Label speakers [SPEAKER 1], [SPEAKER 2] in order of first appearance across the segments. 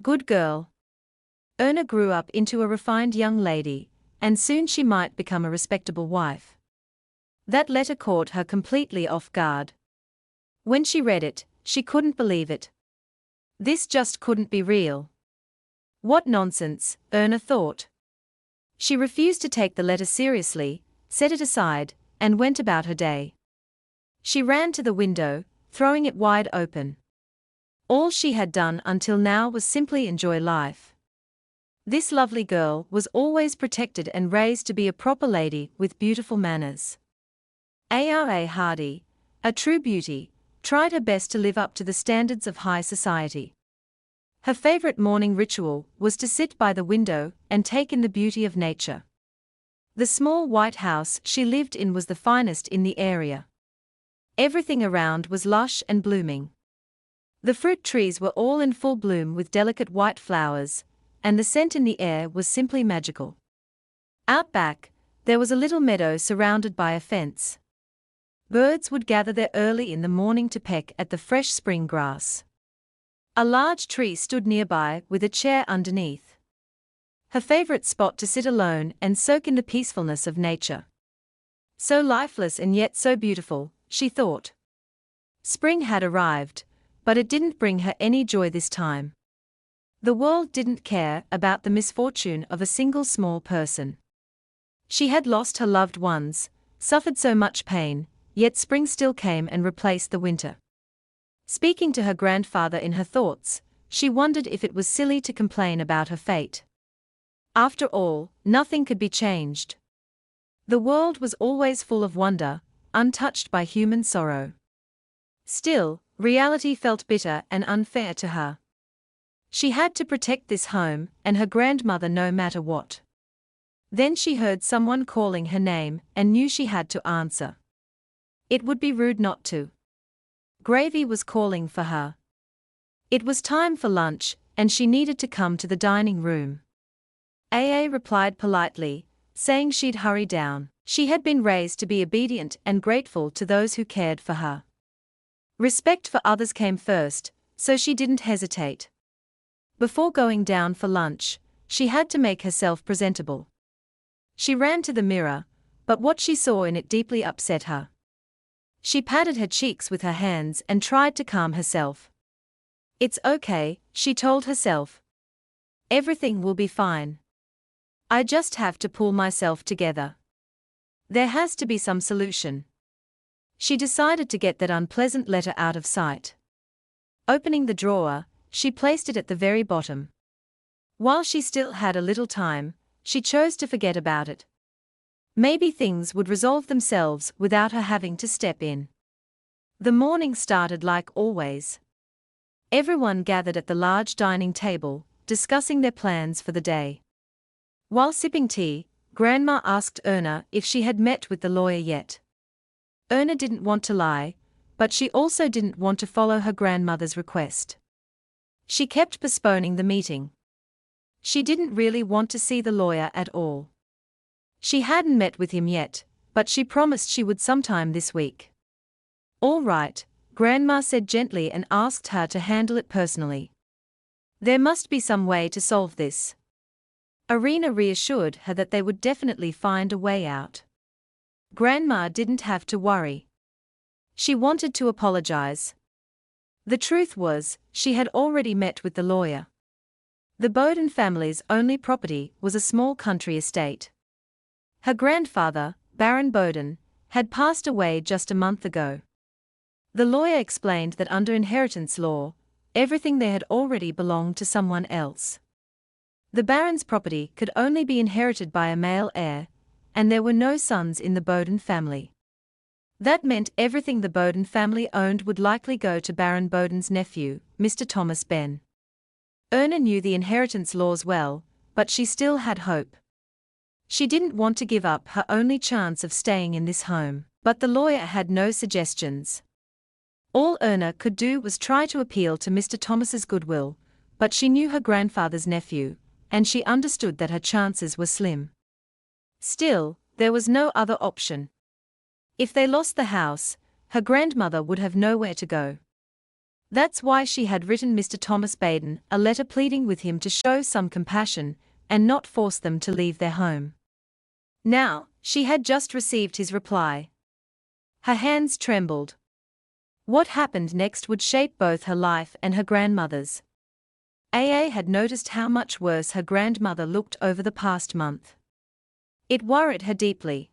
[SPEAKER 1] Good girl. Erna grew up into a refined young lady, and soon she might become a respectable wife. That letter caught her completely off guard. When she read it, she couldn't believe it. This just couldn't be real. What nonsense, Erna thought. She refused to take the letter seriously, set it aside, and went about her day. She ran to the window, throwing it wide open. All she had done until now was simply enjoy life. This lovely girl was always protected and raised to be a proper lady with beautiful manners. Ara Hardy, a true beauty, tried her best to live up to the standards of high society. Her favorite morning ritual was to sit by the window and take in the beauty of nature. The small white house she lived in was the finest in the area. Everything around was lush and blooming. The fruit trees were all in full bloom with delicate white flowers, and the scent in the air was simply magical. Out back, there was a little meadow surrounded by a fence. Birds would gather there early in the morning to peck at the fresh spring grass. A large tree stood nearby with a chair underneath. Her favorite spot to sit alone and soak in the peacefulness of nature. So lifeless and yet so beautiful, she thought. Spring had arrived, but it didn't bring her any joy this time. The world didn't care about the misfortune of a single small person. She had lost her loved ones, suffered so much pain, yet spring still came and replaced the winter. Speaking to her grandfather in her thoughts, she wondered if it was silly to complain about her fate. After all, nothing could be changed. The world was always full of wonder, untouched by human sorrow. Still, reality felt bitter and unfair to her. She had to protect this home and her grandmother no matter what. Then she heard someone calling her name and knew she had to answer. It would be rude not to. Gravy was calling for her. It was time for lunch, and she needed to come to the dining room. AA replied politely, saying she'd hurry down. She had been raised to be obedient and grateful to those who cared for her. Respect for others came first, so she didn't hesitate. Before going down for lunch, she had to make herself presentable. She ran to the mirror, but what she saw in it deeply upset her. She patted her cheeks with her hands and tried to calm herself. It's okay, she told herself. Everything will be fine. I just have to pull myself together. There has to be some solution. She decided to get that unpleasant letter out of sight. Opening the drawer, she placed it at the very bottom. While she still had a little time, she chose to forget about it. Maybe things would resolve themselves without her having to step in. The morning started like always. Everyone gathered at the large dining table, discussing their plans for the day. While sipping tea, Grandma asked Erna if she had met with the lawyer yet. Erna didn't want to lie, but she also didn't want to follow her grandmother's request. She kept postponing the meeting. She didn't really want to see the lawyer at all. She hadn't met with him yet, but she promised she would sometime this week. All right, Grandma said gently and asked her to handle it personally. There must be some way to solve this. Arena reassured her that they would definitely find a way out. Grandma didn't have to worry. She wanted to apologize. The truth was, she had already met with the lawyer. The Bowden family's only property was a small country estate. Her grandfather, Baron Bowden, had passed away just a month ago. The lawyer explained that under inheritance law, everything there had already belonged to someone else. The Baron's property could only be inherited by a male heir, and there were no sons in the Bowden family. That meant everything the Bowden family owned would likely go to Baron Bowden's nephew, Mr. Thomas Ben. Erna knew the inheritance laws well, but she still had hope. She didn't want to give up her only chance of staying in this home, but the lawyer had no suggestions. All Erna could do was try to appeal to Mr. Thomas's goodwill, but she knew her grandfather's nephew, and she understood that her chances were slim. Still, there was no other option. If they lost the house, her grandmother would have nowhere to go. That's why she had written Mr. Thomas Baden a letter pleading with him to show some compassion and not force them to leave their home. Now, she had just received his reply. Her hands trembled. What happened next would shape both her life and her grandmother's. AA had noticed how much worse her grandmother looked over the past month. It worried her deeply.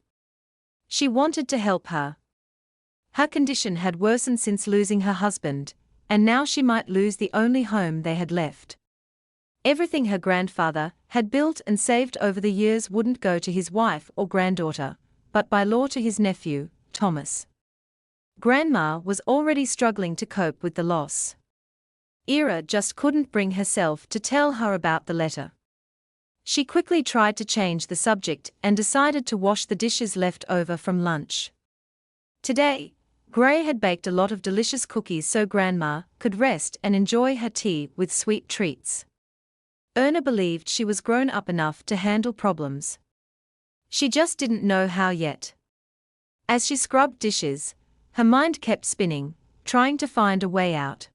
[SPEAKER 1] She wanted to help her. Her condition had worsened since losing her husband, and now she might lose the only home they had left. Everything her grandfather had built and saved over the years wouldn't go to his wife or granddaughter, but by law to his nephew, Thomas. Grandma was already struggling to cope with the loss. Ira just couldn't bring herself to tell her about the letter. She quickly tried to change the subject and decided to wash the dishes left over from lunch. Today, Gray had baked a lot of delicious cookies so Grandma could rest and enjoy her tea with sweet treats. Erna believed she was grown up enough to handle problems. She just didn't know how yet. As she scrubbed dishes, her mind kept spinning, trying to find a way out.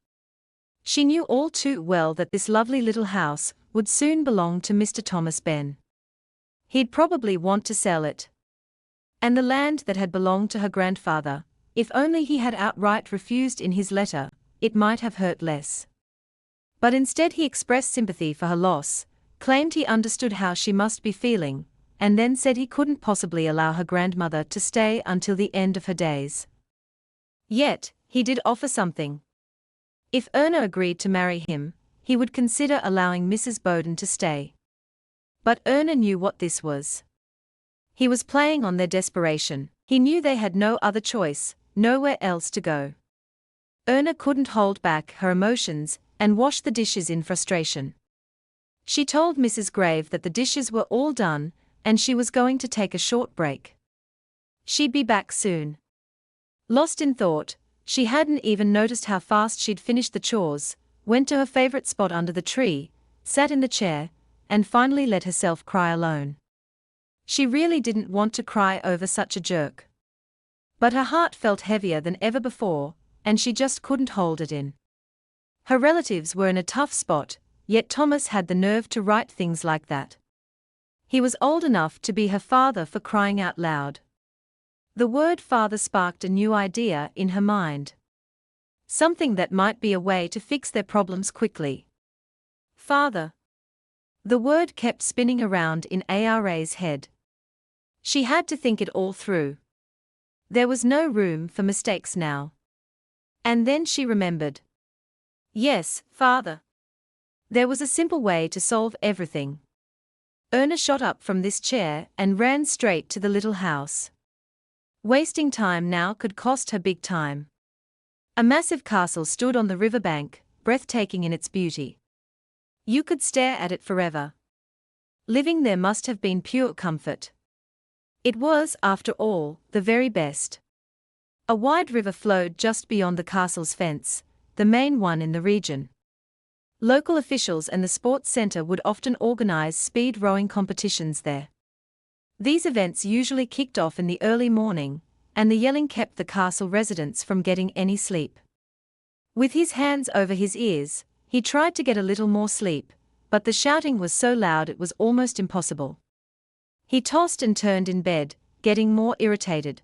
[SPEAKER 1] She knew all too well that this lovely little house would soon belong to Mr. Thomas Ben. He'd probably want to sell it. And the land that had belonged to her grandfather, if only he had outright refused in his letter, it might have hurt less. But instead he expressed sympathy for her loss, claimed he understood how she must be feeling, and then said he couldn't possibly allow her grandmother to stay until the end of her days. Yet, he did offer something. If Erna agreed to marry him, he would consider allowing Mrs. Bowden to stay. But Erna knew what this was. He was playing on their desperation. He knew they had no other choice, nowhere else to go. Erna couldn't hold back her emotions and washed the dishes in frustration. She told Mrs. Grave that the dishes were all done, and she was going to take a short break. She'd be back soon. Lost in thought, she hadn't even noticed how fast she'd finished the chores, went to her favorite spot under the tree, sat in the chair, and finally let herself cry alone. She really didn't want to cry over such a jerk. But her heart felt heavier than ever before, and she just couldn't hold it in. Her relatives were in a tough spot, yet Thomas had the nerve to write things like that. He was old enough to be her father, for crying out loud. The word father sparked a new idea in her mind. Something that might be a way to fix their problems quickly. Father. The word kept spinning around in Ara's head. She had to think it all through. There was no room for mistakes now. And then she remembered. Yes, father. There was a simple way to solve everything. Erna shot up from this chair and ran straight to the little house. Wasting time now could cost her big time. A massive castle stood on the riverbank, breathtaking in its beauty. You could stare at it forever. Living there must have been pure comfort. It was, after all, the very best. A wide river flowed just beyond the castle's fence, the main one in the region. Local officials and the sports center would often organize speed rowing competitions there. These events usually kicked off in the early morning, and the yelling kept the castle residents from getting any sleep. With his hands over his ears, he tried to get a little more sleep, but the shouting was so loud it was almost impossible. He tossed and turned in bed, getting more irritated.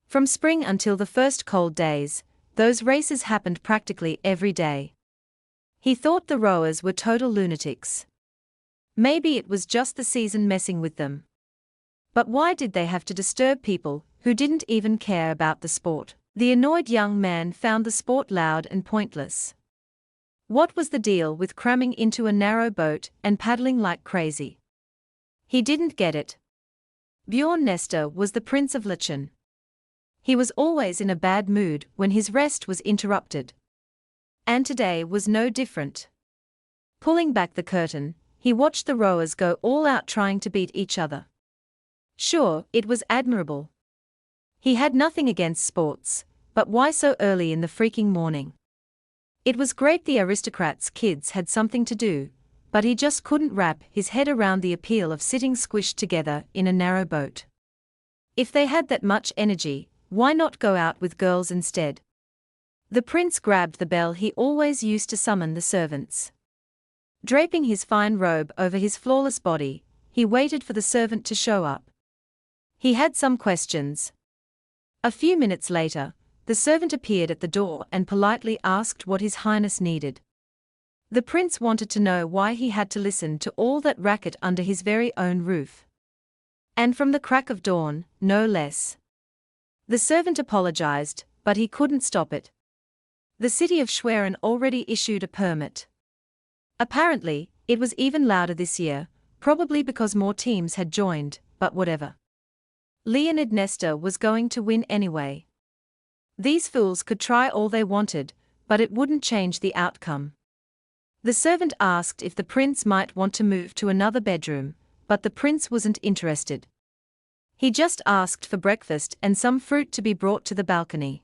[SPEAKER 1] From spring until the first cold days, those races happened practically every day. He thought the rowers were total lunatics. Maybe it was just the season messing with them. But why did they have to disturb people who didn't even care about the sport? The annoyed young man found the sport loud and pointless. What was the deal with cramming into a narrow boat and paddling like crazy? He didn't get it. Bjorn Nestor was the Prince of Lichon. He was always in a bad mood when his rest was interrupted. And today was no different. Pulling back the curtain, he watched the rowers go all out trying to beat each other. Sure, it was admirable. He had nothing against sports, but why so early in the freaking morning? It was great the aristocrats' kids had something to do, but he just couldn't wrap his head around the appeal of sitting squished together in a narrow boat. If they had that much energy, why not go out with girls instead? The prince grabbed the bell he always used to summon the servants. Draping his fine robe over his flawless body, he waited for the servant to show up. He had some questions. A few minutes later, the servant appeared at the door and politely asked what His Highness needed. The prince wanted to know why he had to listen to all that racket under his very own roof. And from the crack of dawn, no less. The servant apologized, but he couldn't stop it. The city of Schwerin already issued a permit. Apparently, it was even louder this year, probably because more teams had joined, but whatever. Leonid Nestor was going to win anyway. These fools could try all they wanted, but it wouldn't change the outcome. The servant asked if the prince might want to move to another bedroom, but the prince wasn't interested. He just asked for breakfast and some fruit to be brought to the balcony.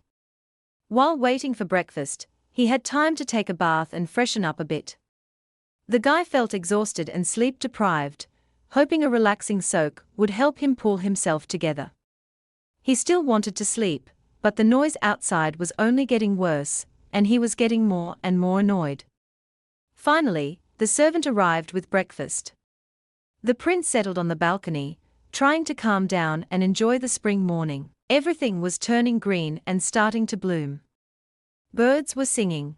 [SPEAKER 1] While waiting for breakfast, he had time to take a bath and freshen up a bit. The guy felt exhausted and sleep-deprived, hoping a relaxing soak would help him pull himself together. He still wanted to sleep, but the noise outside was only getting worse, and he was getting more and more annoyed. Finally, the servant arrived with breakfast. The prince settled on the balcony, trying to calm down and enjoy the spring morning. Everything was turning green and starting to bloom. Birds were singing.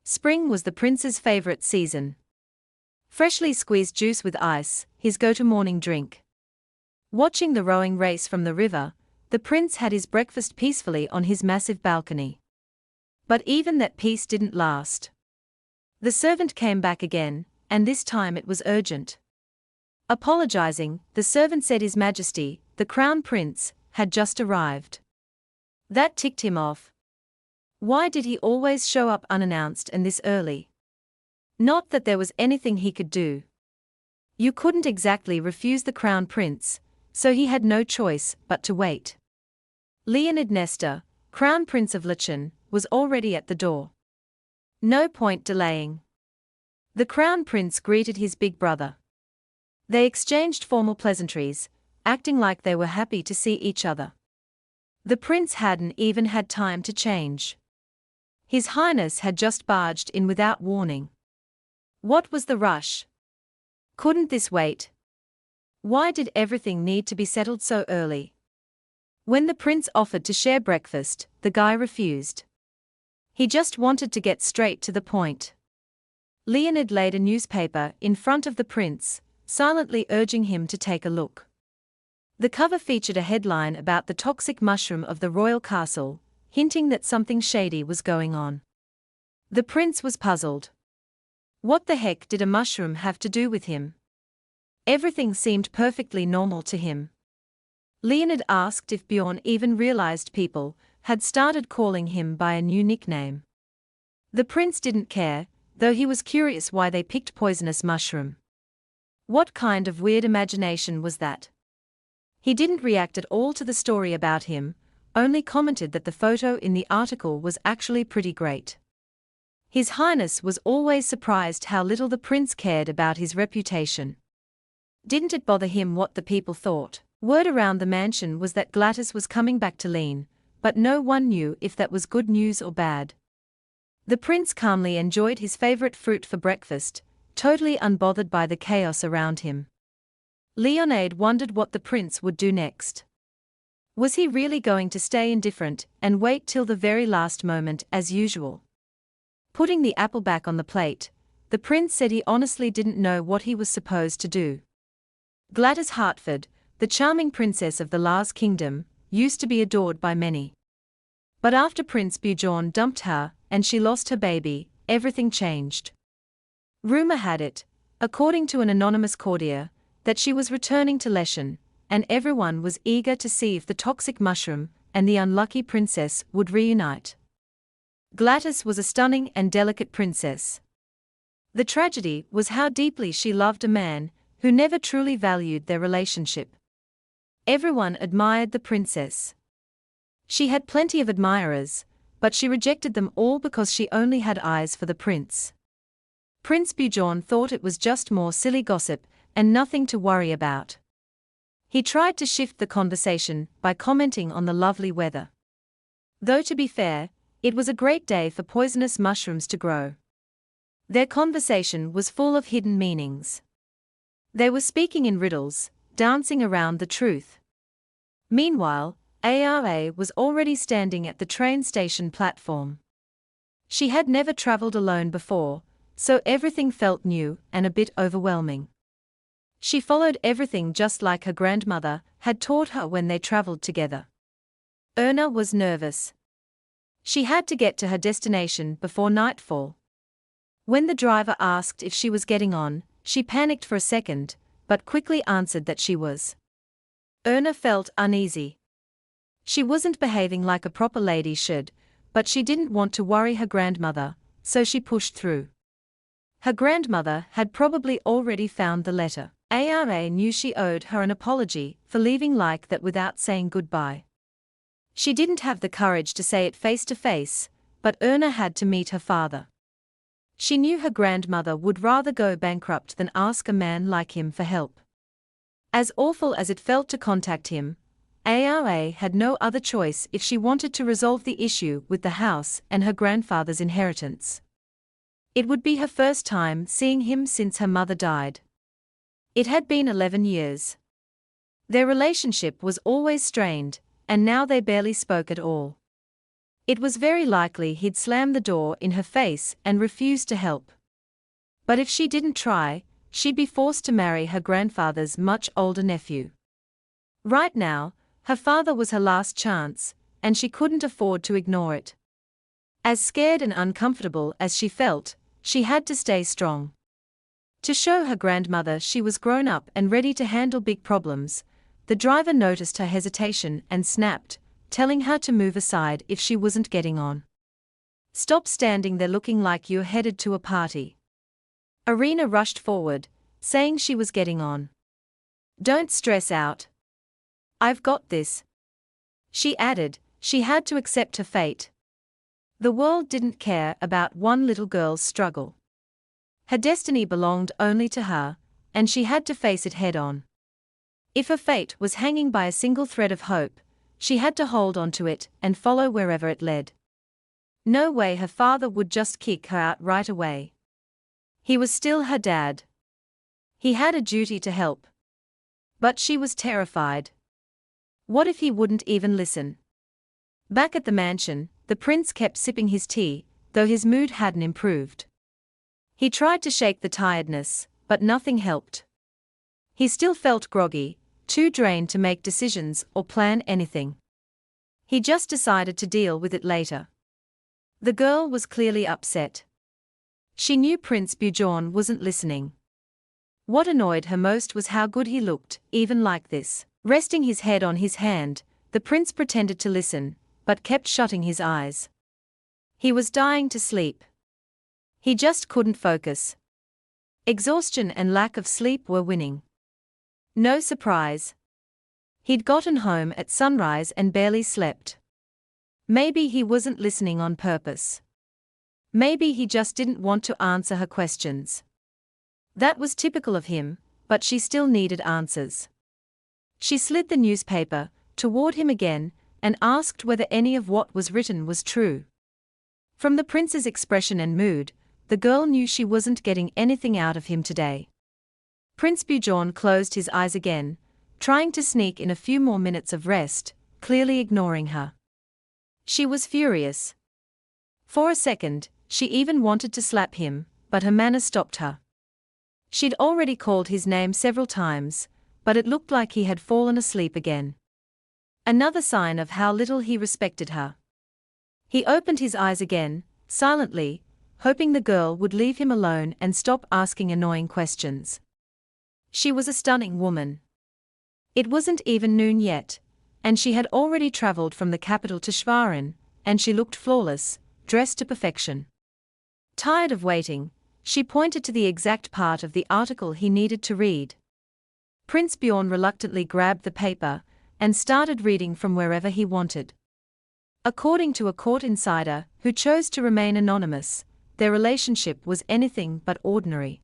[SPEAKER 1] Spring was the prince's favorite season. Freshly squeezed juice with ice, his go-to morning drink. Watching the rowing race from the river, the prince had his breakfast peacefully on his massive balcony. But even that peace didn't last. The servant came back again, and this time it was urgent. Apologizing, the servant said His Majesty, the Crown Prince, had just arrived. That ticked him off. Why did he always show up unannounced and this early? Not that there was anything he could do. You couldn't exactly refuse the Crown Prince, so he had no choice but to wait. Leonid Nestor, Crown Prince of Lichun, was already at the door. No point delaying. The Crown Prince greeted his big brother. They exchanged formal pleasantries, acting like they were happy to see each other. The prince hadn't even had time to change. His Highness had just barged in without warning. What was the rush? Couldn't this wait? Why did everything need to be settled so early? When the prince offered to share breakfast, the guy refused. He just wanted to get straight to the point. Leonid laid a newspaper in front of the prince, silently urging him to take a look. The cover featured a headline about the toxic mushroom of the royal castle, hinting that something shady was going on. The prince was puzzled. What the heck did a mushroom have to do with him? Everything seemed perfectly normal to him. Leonid asked if Bjorn even realized people had started calling him by a new nickname. The prince didn't care, though he was curious why they picked poisonous mushroom. What kind of weird imagination was that? He didn't react at all to the story about him, only commented that the photo in the article was actually pretty great. His Highness was always surprised how little the prince cared about his reputation. Didn't it bother him what the people thought? Word around the mansion was that Gladys was coming back to Lean, but no one knew if that was good news or bad. The prince calmly enjoyed his favorite fruit for breakfast, totally unbothered by the chaos around him. Leonid wondered what the prince would do next. Was he really going to stay indifferent and wait till the very last moment as usual? Putting the apple back on the plate, the prince said he honestly didn't know what he was supposed to do. Gladys Hartford, the charming princess of the Lars Kingdom, used to be adored by many. But after Prince Bjorn dumped her, and she lost her baby, everything changed. Rumor had it, according to an anonymous courtier, that she was returning to Leshan, and everyone was eager to see if the toxic mushroom and the unlucky princess would reunite. Gladys was a stunning and delicate princess. The tragedy was how deeply she loved a man who never truly valued their relationship. Everyone admired the princess. She had plenty of admirers, but she rejected them all because she only had eyes for the prince. Prince Bjorn thought it was just more silly gossip and nothing to worry about. He tried to shift the conversation by commenting on the lovely weather. Though to be fair, It was a great day for poisonous mushrooms to grow. Their conversation was full of hidden meanings. They were speaking in riddles, dancing around the truth. Meanwhile, Ara was already standing at the train station platform. She had never traveled alone before, so everything felt new and a bit overwhelming. She followed everything just like her grandmother had taught her when they traveled together. Erna was nervous. She had to get to her destination before nightfall. When the driver asked if she was getting on, she panicked for a second, but quickly answered that she was. Erna felt uneasy. She wasn't behaving like a proper lady should, but she didn't want to worry her grandmother, so she pushed through. Her grandmother had probably already found the letter. Ara knew she owed her an apology for leaving like that without saying goodbye. She didn't have the courage to say it face to face, but Erna had to meet her father. She knew her grandmother would rather go bankrupt than ask a man like him for help. As awful as it felt to contact him, Ara had no other choice if she wanted to resolve the issue with the house and her grandfather's inheritance. It would be her first time seeing him since her mother died. It had been 11 years. Their relationship was always strained, and now they barely spoke at all. It was very likely he'd slam the door in her face and refuse to help. But if she didn't try, she'd be forced to marry her grandfather's much older nephew. Right now, her father was her last chance, and she couldn't afford to ignore it. As scared and uncomfortable as she felt, she had to stay strong. To show her grandmother she was grown up and ready to handle big problems, the driver noticed her hesitation and snapped, telling her to move aside if she wasn't getting on. Stop standing there looking like you're headed to a party. Arena rushed forward, saying she was getting on. Don't stress out. I've got this. She added, she had to accept her fate. The world didn't care about one little girl's struggle. Her destiny belonged only to her, and she had to face it head on. If her fate was hanging by a single thread of hope, she had to hold on to it and follow wherever it led. No way her father would just kick her out right away. He was still her dad. He had a duty to help. But she was terrified. What if he wouldn't even listen? Back at the mansion, the prince kept sipping his tea, though his mood hadn't improved. He tried to shake the tiredness, but nothing helped. He still felt groggy, too drained to make decisions or plan anything. He just decided to deal with it later. The girl was clearly upset. She knew Prince Bjorn wasn't listening. What annoyed her most was how good he looked, even like this. Resting his head on his hand, the prince pretended to listen, but kept shutting his eyes. He was dying to sleep. He just couldn't focus. Exhaustion and lack of sleep were winning. No surprise. He'd gotten home at sunrise and barely slept. Maybe he wasn't listening on purpose. Maybe he just didn't want to answer her questions. That was typical of him, but she still needed answers. She slid the newspaper toward him again and asked whether any of what was written was true. From the prince's expression and mood, the girl knew she wasn't getting anything out of him today. Prince Bjorn closed his eyes again, trying to sneak in a few more minutes of rest, clearly ignoring her. She was furious. For a second, she even wanted to slap him, but her manner stopped her. She'd already called his name several times, but it looked like he had fallen asleep again. Another sign of how little he respected her. He opened his eyes again, silently, hoping the girl would leave him alone and stop asking annoying questions. She was a stunning woman. It wasn't even noon yet, and she had already traveled from the capital to Schwerin, and she looked flawless, dressed to perfection. Tired of waiting, she pointed to the exact part of the article he needed to read. Prince Bjorn reluctantly grabbed the paper and started reading from wherever he wanted. According to a court insider who chose to remain anonymous, their relationship was anything but ordinary.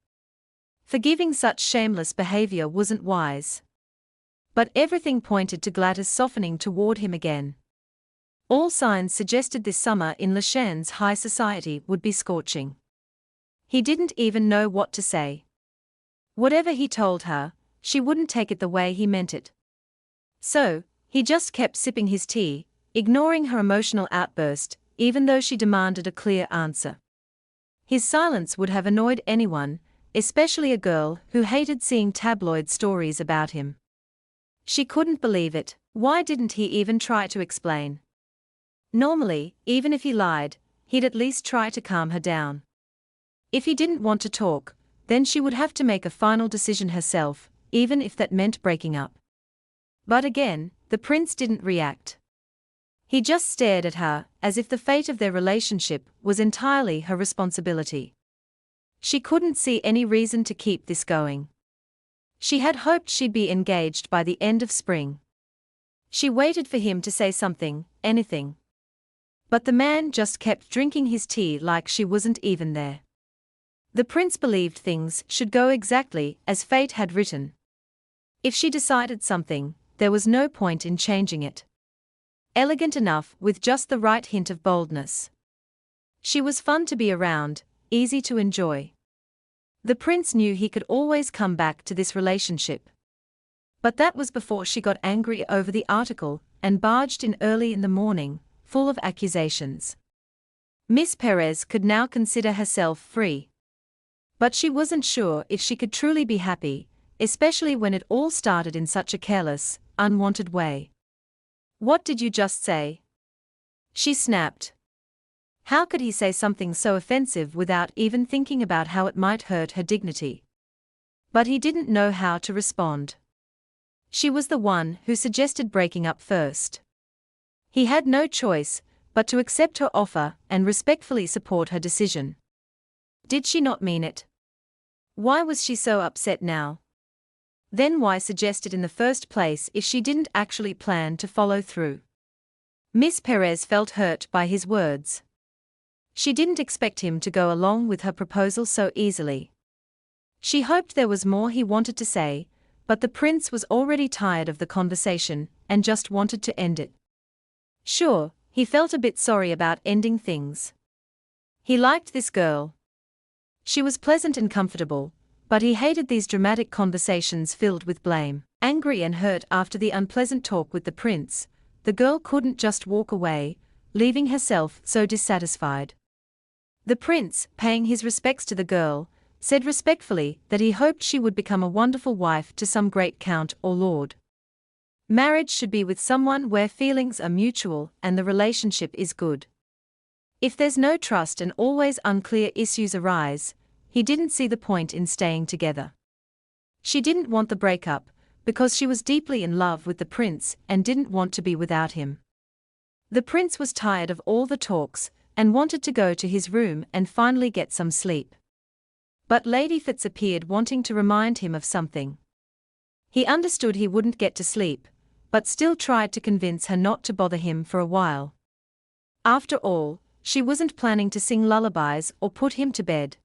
[SPEAKER 1] Forgiving such shameless behavior wasn't wise. But everything pointed to Gladys softening toward him again. All signs suggested this summer in Lashan's high society would be scorching. He didn't even know what to say. Whatever he told her, she wouldn't take it the way he meant it. So, he just kept sipping his tea, ignoring her emotional outburst, even though she demanded a clear answer. His silence would have annoyed anyone, especially a girl who hated seeing tabloid stories about him. She couldn't believe it. Why didn't he even try to explain? Normally, even if he lied, he'd at least try to calm her down. If he didn't want to talk, then she would have to make a final decision herself, even if that meant breaking up. But again, the prince didn't react. He just stared at her, as if the fate of their relationship was entirely her responsibility. She couldn't see any reason to keep this going. She had hoped she'd be engaged by the end of spring. She waited for him to say something, anything. But the man just kept drinking his tea like she wasn't even there. The prince believed things should go exactly as fate had written. If she decided something, there was no point in changing it. Elegant enough with just the right hint of boldness. She was fun to be around, easy to enjoy. The prince knew he could always come back to this relationship. But that was before she got angry over the article and barged in early in the morning, full of accusations. Miss Perez could now consider herself free. But she wasn't sure if she could truly be happy, especially when it all started in such a careless, unwanted way. "What did you just say?" she snapped. How could he say something so offensive without even thinking about how it might hurt her dignity? But he didn't know how to respond. She was the one who suggested breaking up first. He had no choice but to accept her offer and respectfully support her decision. Did she not mean it? Why was she so upset now? Then why suggest it in the first place if she didn't actually plan to follow through? Miss Perez felt hurt by his words. She didn't expect him to go along with her proposal so easily. She hoped there was more he wanted to say, but the prince was already tired of the conversation and just wanted to end it. Sure, he felt a bit sorry about ending things. He liked this girl. She was pleasant and comfortable, but he hated these dramatic conversations filled with blame. Angry and hurt after the unpleasant talk with the prince, the girl couldn't just walk away, leaving herself so dissatisfied. The prince, paying his respects to the girl, said respectfully that he hoped she would become a wonderful wife to some great count or lord. Marriage should be with someone where feelings are mutual and the relationship is good. If there's no trust and always unclear issues arise, he didn't see the point in staying together. She didn't want the breakup, because she was deeply in love with the prince and didn't want to be without him. The prince was tired of all the talks, and wanted to go to his room and finally get some sleep. But Lady Fitz appeared wanting to remind him of something. He understood he wouldn't get to sleep, but still tried to convince her not to bother him for a while. After all, she wasn't planning to sing lullabies or put him to bed.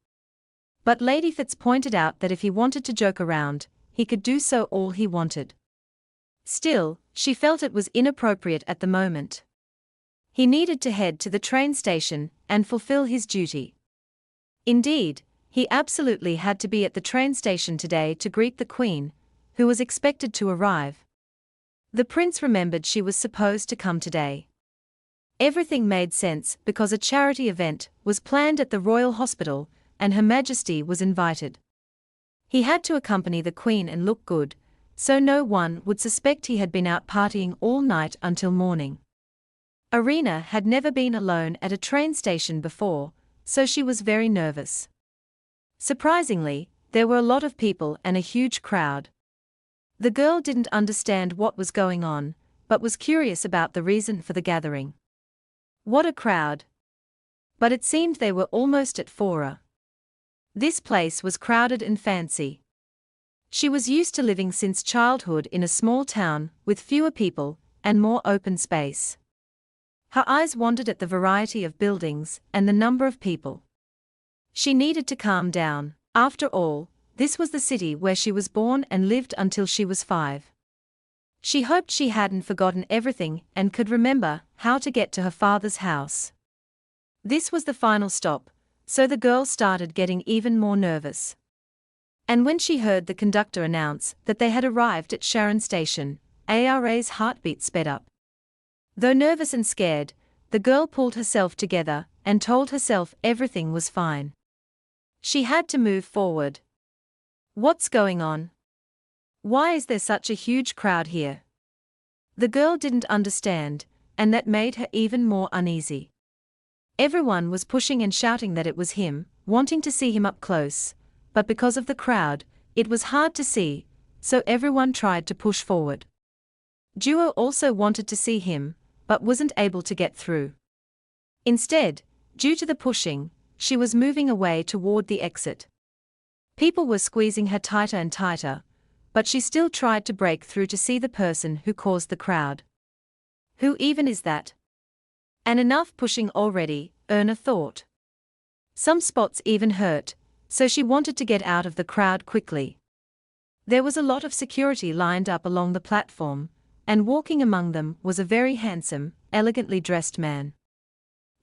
[SPEAKER 1] But Lady Fitz pointed out that if he wanted to joke around, he could do so all he wanted. Still, she felt it was inappropriate at the moment. He needed to head to the train station and fulfill his duty. Indeed, he absolutely had to be at the train station today to greet the Queen, who was expected to arrive. The prince remembered she was supposed to come today. Everything made sense because a charity event was planned at the Royal Hospital, and Her Majesty was invited. He had to accompany the Queen and look good, so no one would suspect he had been out partying all night until morning. Arena had never been alone at a train station before, so she was very nervous. Surprisingly, there were a lot of people and a huge crowd. The girl didn't understand what was going on, but was curious about the reason for the gathering. What a crowd! But it seemed they were almost at Fora. This place was crowded and fancy. She was used to living since childhood in a small town with fewer people and more open space. Her eyes wandered at the variety of buildings and the number of people. She needed to calm down. After all, this was the city where she was born and lived until she was 5. She hoped she hadn't forgotten everything and could remember how to get to her father's house. This was the final stop, so the girl started getting even more nervous. And when she heard the conductor announce that they had arrived at Sharon Station, Ara's heartbeat sped up. Though nervous and scared, the girl pulled herself together and told herself everything was fine. She had to move forward. What's going on? Why is there such a huge crowd here? The girl didn't understand, and that made her even more uneasy. Everyone was pushing and shouting that it was him, wanting to see him up close, but because of the crowd, it was hard to see, so everyone tried to push forward. Duo also wanted to see him, but wasn't able to get through. Instead, due to the pushing, she was moving away toward the exit. People were squeezing her tighter and tighter, but she still tried to break through to see the person who caused the crowd. Who even is that? And enough pushing already, Erna thought. Some spots even hurt, so she wanted to get out of the crowd quickly. There was a lot of security lined up along the platform, and walking among them was a very handsome, elegantly dressed man.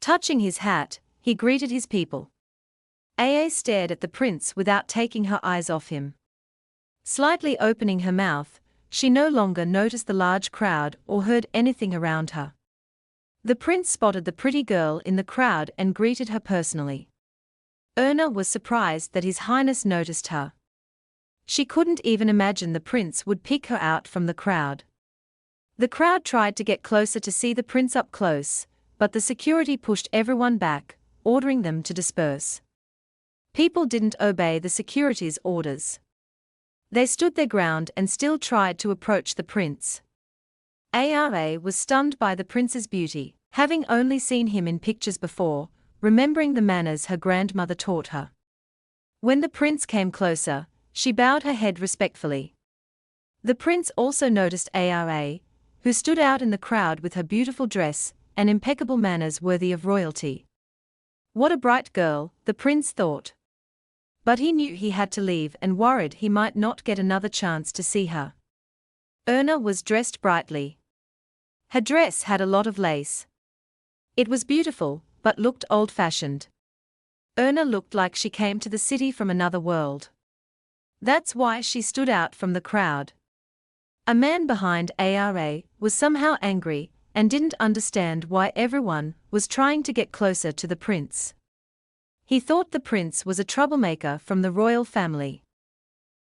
[SPEAKER 1] Touching his hat, he greeted his people. Aa stared at the prince without taking her eyes off him. Slightly opening her mouth, she no longer noticed the large crowd or heard anything around her. The prince spotted the pretty girl in the crowd and greeted her personally. Erna was surprised that His Highness noticed her. She couldn't even imagine the prince would pick her out from the crowd. The crowd tried to get closer to see the prince up close, but the security pushed everyone back, ordering them to disperse. People didn't obey the security's orders. They stood their ground and still tried to approach the prince. Ara was stunned by the prince's beauty, having only seen him in pictures before, remembering the manners her grandmother taught her. When the prince came closer, she bowed her head respectfully. The prince also noticed Ara, who stood out in the crowd with her beautiful dress and impeccable manners worthy of royalty. What a bright girl, the prince thought. But he knew he had to leave and worried he might not get another chance to see her. Erna was dressed brightly. Her dress had a lot of lace. It was beautiful, but looked old-fashioned. Erna looked like she came to the city from another world. That's why she stood out from the crowd. A man behind Ara was somehow angry and didn't understand why everyone was trying to get closer to the prince. He thought the prince was a troublemaker from the royal family.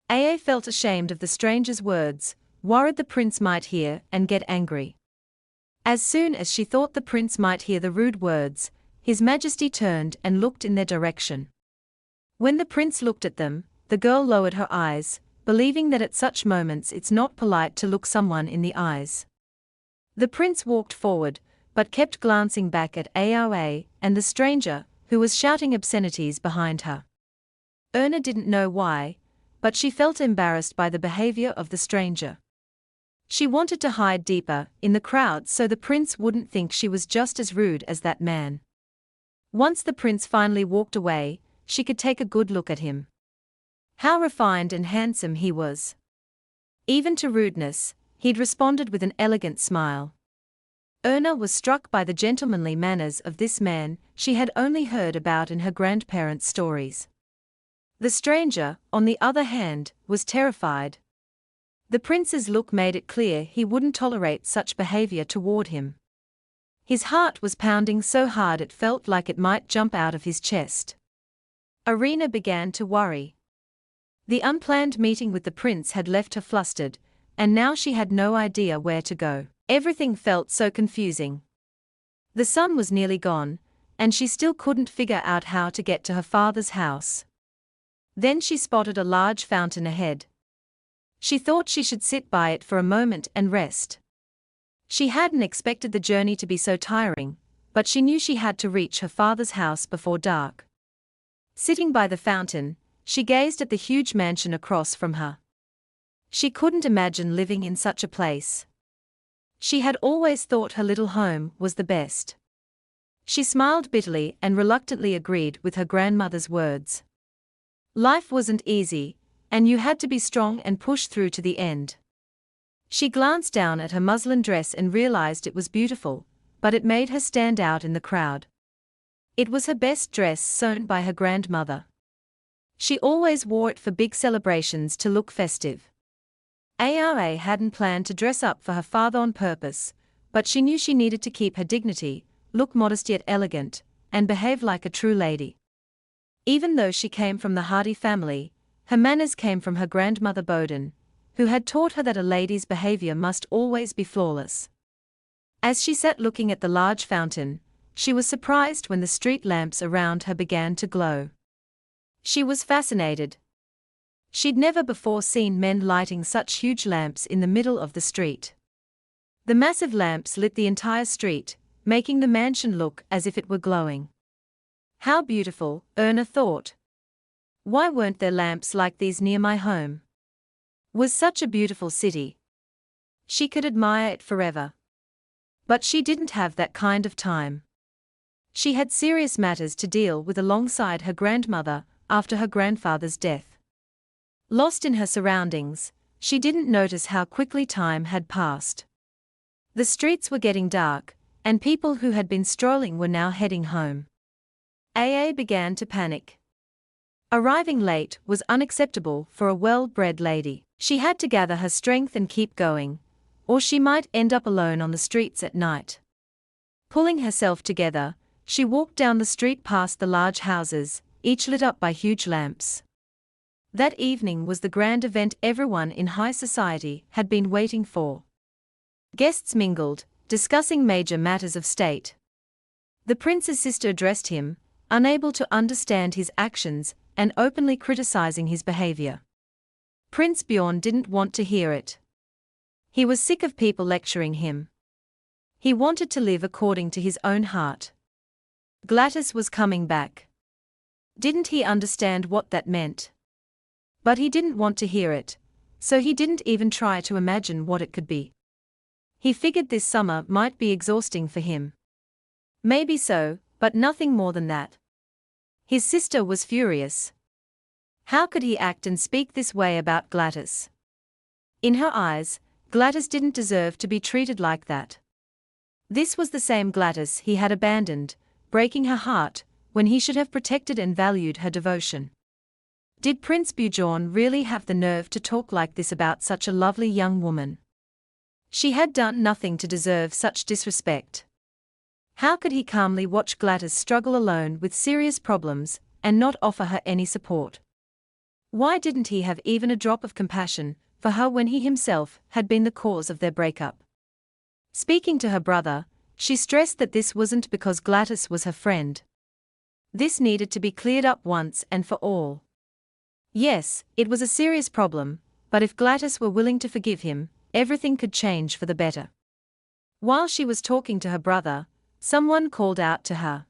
[SPEAKER 1] Aa felt ashamed of the stranger's words, worried the prince might hear and get angry. As soon as she thought the prince might hear the rude words, His Majesty turned and looked in their direction. When the prince looked at them, the girl lowered her eyes, believing that at such moments it's not polite to look someone in the eyes. The prince walked forward, but kept glancing back at Ara and the stranger, who was shouting obscenities behind her. Erna didn't know why, but she felt embarrassed by the behavior of the stranger. She wanted to hide deeper in the crowd so the prince wouldn't think she was just as rude as that man. Once the prince finally walked away, she could take a good look at him. How refined and handsome he was. Even to rudeness, he'd responded with an elegant smile. Erna was struck by the gentlemanly manners of this man she had only heard about in her grandparents' stories. The stranger, on the other hand, was terrified. The prince's look made it clear he wouldn't tolerate such behavior toward him. His heart was pounding so hard it felt like it might jump out of his chest. Arena began to worry. The unplanned meeting with the prince had left her flustered, and now she had no idea where to go. Everything felt so confusing. The sun was nearly gone, and she still couldn't figure out how to get to her father's house. Then she spotted a large fountain ahead. She thought she should sit by it for a moment and rest. She hadn't expected the journey to be so tiring, but she knew she had to reach her father's house before dark. Sitting by the fountain, she gazed at the huge mansion across from her. She couldn't imagine living in such a place. She had always thought her little home was the best. She smiled bitterly and reluctantly agreed with her grandmother's words. Life wasn't easy, and you had to be strong and push through to the end. She glanced down at her muslin dress and realized it was beautiful, but it made her stand out in the crowd. It was her best dress sewn by her grandmother. She always wore it for big celebrations to look festive. Ara hadn't planned to dress up for her father on purpose, but she knew she needed to keep her dignity, look modest yet elegant, and behave like a true lady. Even though she came from the Hardy family, her manners came from her grandmother Boden, who had taught her that a lady's behavior must always be flawless. As she sat looking at the large fountain, she was surprised when the street lamps around her began to glow. She was fascinated. She'd never before seen men lighting such huge lamps in the middle of the street. The massive lamps lit the entire street, making the mansion look as if it were glowing. How beautiful, Erna thought. Why weren't there lamps like these near my home? Was such a beautiful city. She could admire it forever. But she didn't have that kind of time. She had serious matters to deal with alongside her grandmother after her grandfather's death. Lost in her surroundings, she didn't notice how quickly time had passed. The streets were getting dark, and people who had been strolling were now heading home. AA began to panic. Arriving late was unacceptable for a well-bred lady. She had to gather her strength and keep going, or she might end up alone on the streets at night. Pulling herself together, she walked down the street past the large houses, each lit up by huge lamps. That evening was the grand event everyone in high society had been waiting for. Guests mingled, discussing major matters of state. The prince's sister addressed him, unable to understand his actions and openly criticizing his behavior. Prince Bjorn didn't want to hear it. He was sick of people lecturing him. He wanted to live according to his own heart. Gladys was coming back. Didn't he understand what that meant? But he didn't want to hear it, so he didn't even try to imagine what it could be. He figured this summer might be exhausting for him. Maybe so, but nothing more than that. His sister was furious. How could he act and speak this way about Gladys? In her eyes, Gladys didn't deserve to be treated like that. This was the same Gladys he had abandoned, breaking her heart, when he should have protected and valued her devotion. Did Prince Bjorn really have the nerve to talk like this about such a lovely young woman? She had done nothing to deserve such disrespect. How could he calmly watch Gladys struggle alone with serious problems and not offer her any support? Why didn't he have even a drop of compassion for her when he himself had been the cause of their breakup? Speaking to her brother, she stressed that this wasn't because Gladys was her friend. This needed to be cleared up once and for all. Yes, it was a serious problem, but if Gladys were willing to forgive him, everything could change for the better. While she was talking to her brother, someone called out to her.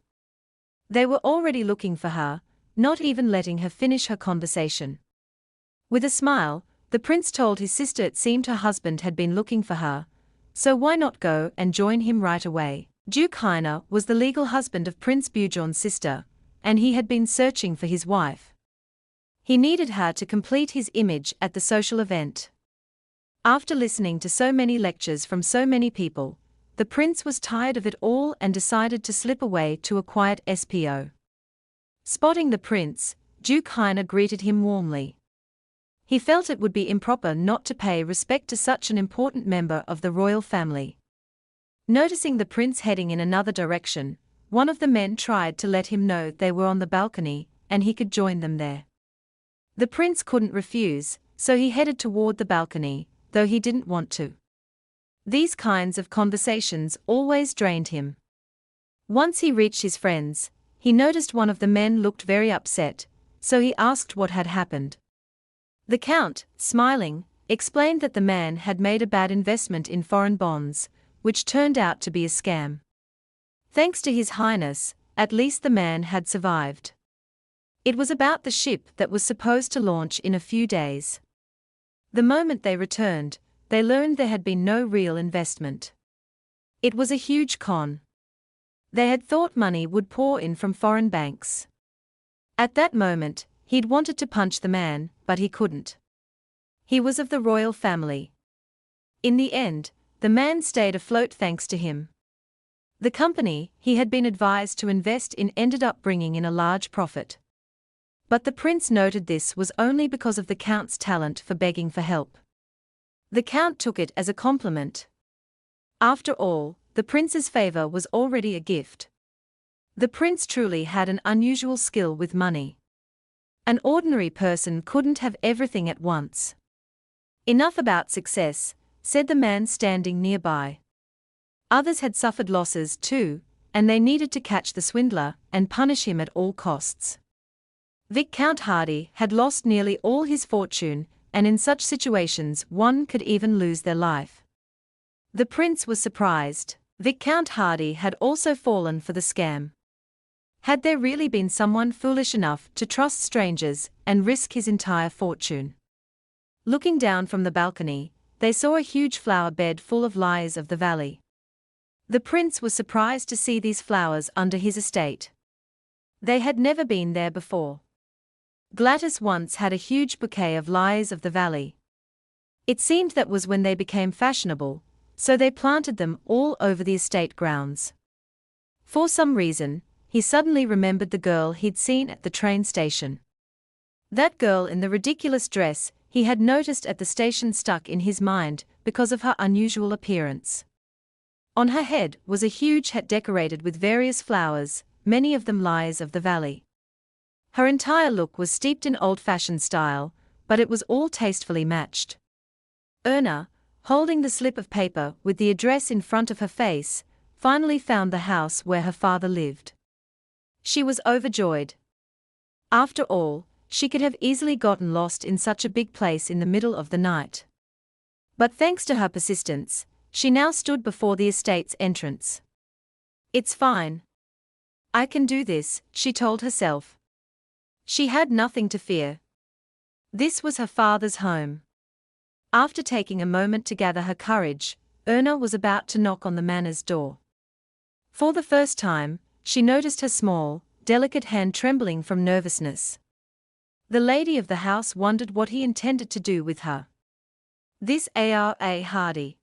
[SPEAKER 1] They were already looking for her, not even letting her finish her conversation. With a smile, the prince told his sister it seemed her husband had been looking for her, so why not go and join him right away? Duke Heiner was the legal husband of Prince Bjorn's sister, and he had been searching for his wife. He needed her to complete his image at the social event. After listening to so many lectures from so many people, the prince was tired of it all and decided to slip away to a quiet SPO. Spotting the prince, Duke Heiner greeted him warmly. He felt it would be improper not to pay respect to such an important member of the royal family. Noticing the prince heading in another direction, one of the men tried to let him know they were on the balcony and he could join them there. The prince couldn't refuse, so he headed toward the balcony, though he didn't want to. These kinds of conversations always drained him. Once he reached his friends, he noticed one of the men looked very upset, so he asked what had happened. The count, smiling, explained that the man had made a bad investment in foreign bonds, which turned out to be a scam. Thanks to His Highness, at least the man had survived. It was about the ship that was supposed to launch in a few days. The moment they returned, they learned there had been no real investment. It was a huge con. They had thought money would pour in from foreign banks. At that moment, he'd wanted to punch the man, but he couldn't. He was of the royal family. In the end, the man stayed afloat thanks to him. The company he had been advised to invest in ended up bringing in a large profit. But the prince noted this was only because of the count's talent for begging for help. The count took it as a compliment. After all, the prince's favor was already a gift. The prince truly had an unusual skill with money. An ordinary person couldn't have everything at once. Enough about success, said the man standing nearby. Others had suffered losses too, and they needed to catch the swindler and punish him at all costs. Viscount Hardy had lost nearly all his fortune, and in such situations one could even lose their life. The prince was surprised. Viscount Hardy had also fallen for the scam. Had there really been someone foolish enough to trust strangers and risk his entire fortune? Looking down from the balcony, they saw a huge flower bed full of lilies of the valley. The prince was surprised to see these flowers under his estate. They had never been there before. Gladys once had a huge bouquet of lilies of the valley. It seemed that was when they became fashionable, so they planted them all over the estate grounds. For some reason, he suddenly remembered the girl he'd seen at the train station. That girl in the ridiculous dress he had noticed at the station stuck in his mind because of her unusual appearance. On her head was a huge hat decorated with various flowers, many of them lilies of the valley. Her entire look was steeped in old-fashioned style, but it was all tastefully matched. Erna, holding the slip of paper with the address in front of her face, finally found the house where her father lived. She was overjoyed. After all, she could have easily gotten lost in such a big place in the middle of the night. But thanks to her persistence, she now stood before the estate's entrance. "It's fine. I can do this," she told herself. She had nothing to fear. This was her father's home. After taking a moment to gather her courage, Erna was about to knock on the manor's door. For the first time, she noticed her small, delicate hand trembling from nervousness. The lady of the house wondered what he intended to do with her. This Ara Hardy.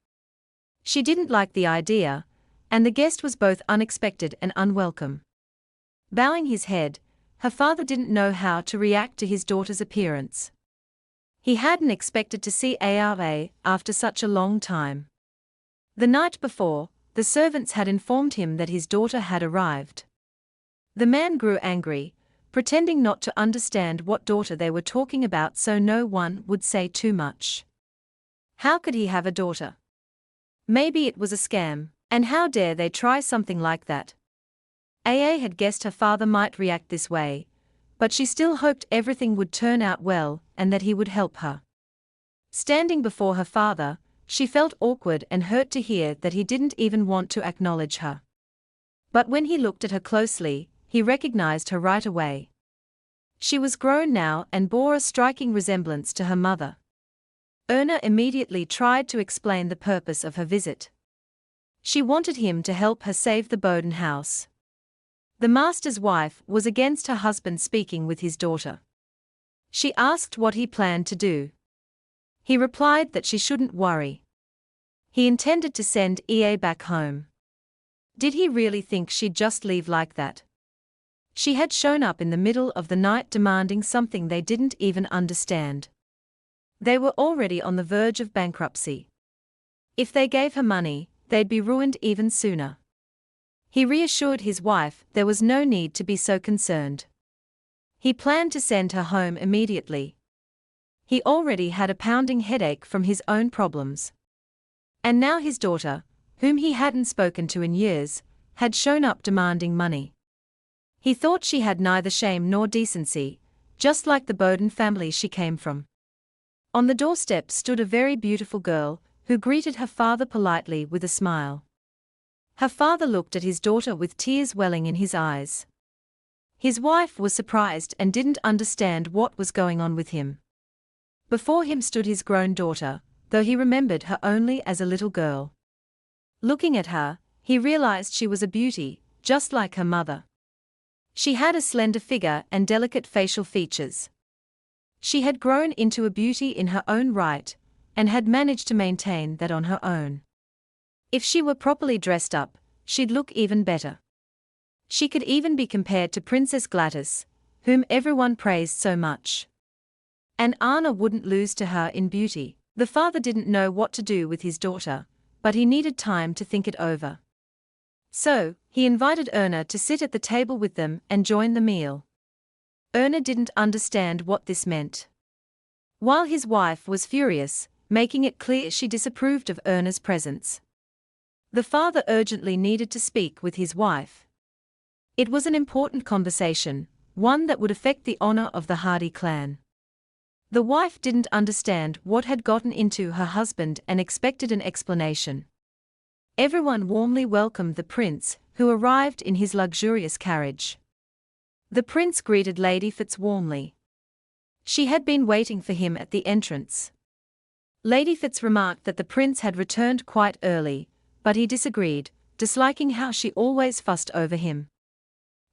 [SPEAKER 1] She didn't like the idea, and the guest was both unexpected and unwelcome. Bowing his head, her father didn't know how to react to his daughter's appearance. He hadn't expected to see Ara after such a long time. The night before, the servants had informed him that his daughter had arrived. The man grew angry, pretending not to understand what daughter they were talking about so no one would say too much. How could he have a daughter? Maybe it was a scam, and how dare they try something like that? Aa had guessed her father might react this way, but she still hoped everything would turn out well and that he would help her. Standing before her father, she felt awkward and hurt to hear that he didn't even want to acknowledge her. But when he looked at her closely, he recognized her right away. She was grown now and bore a striking resemblance to her mother. Erna immediately tried to explain the purpose of her visit. She wanted him to help her save the Bowden house. The master's wife was against her husband speaking with his daughter. She asked what he planned to do. He replied that she shouldn't worry. He intended to send EA back home. Did he really think she'd just leave like that? She had shown up in the middle of the night demanding something they didn't even understand. They were already on the verge of bankruptcy. If they gave her money, they'd be ruined even sooner. He reassured his wife there was no need to be so concerned. He planned to send her home immediately. He already had a pounding headache from his own problems. And now his daughter, whom he hadn't spoken to in years, had shown up demanding money. He thought she had neither shame nor decency, just like the Bowden family she came from. On the doorstep stood a very beautiful girl, who greeted her father politely with a smile. Her father looked at his daughter with tears welling in his eyes. His wife was surprised and didn't understand what was going on with him. Before him stood his grown daughter, though he remembered her only as a little girl. Looking at her, he realized she was a beauty, just like her mother. She had a slender figure and delicate facial features. She had grown into a beauty in her own right, and had managed to maintain that on her own. If she were properly dressed up, she'd look even better. She could even be compared to Princess Gladys, whom everyone praised so much. And Anna wouldn't lose to her in beauty. The father didn't know what to do with his daughter, but he needed time to think it over. So, he invited Erna to sit at the table with them and join the meal. Erna didn't understand what this meant. While his wife was furious, making it clear she disapproved of Erna's presence. The father urgently needed to speak with his wife. It was an important conversation, one that would affect the honor of the Hardy clan. The wife didn't understand what had gotten into her husband and expected an explanation. Everyone warmly welcomed the prince, who arrived in his luxurious carriage. The prince greeted Lady Fitz warmly. She had been waiting for him at the entrance. Lady Fitz remarked that the prince had returned quite early, but he disagreed, disliking how she always fussed over him.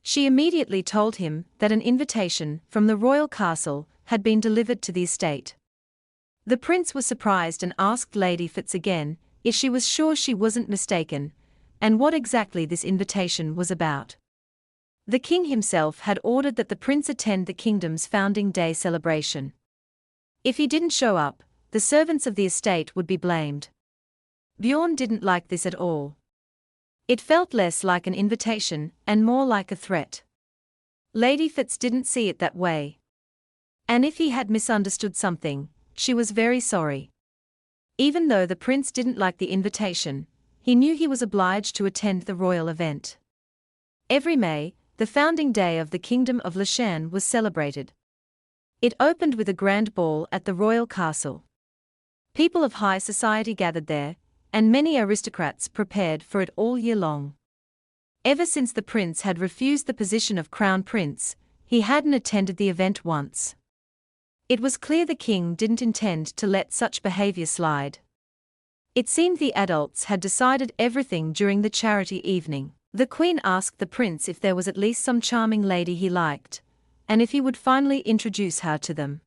[SPEAKER 1] She immediately told him that an invitation from the royal castle had been delivered to the estate. The prince was surprised and asked Lady Fitz again if she was sure she wasn't mistaken, and what exactly this invitation was about. The king himself had ordered that the prince attend the kingdom's founding day celebration. If he didn't show up, the servants of the estate would be blamed. Bjorn didn't like this at all. It felt less like an invitation and more like a threat. Lady Fitz didn't see it that way. And if he had misunderstood something, she was very sorry. Even though the prince didn't like the invitation, he knew he was obliged to attend the royal event. Every May, the founding day of the Kingdom of Lashan was celebrated. It opened with a grand ball at the royal castle. People of high society gathered there, and many aristocrats prepared for it all year long. Ever since the prince had refused the position of crown prince, he hadn't attended the event once. It was clear the king didn't intend to let such behavior slide. It seemed the adults had decided everything during the charity evening. The queen asked the prince if there was at least some charming lady he liked, and if he would finally introduce her to them.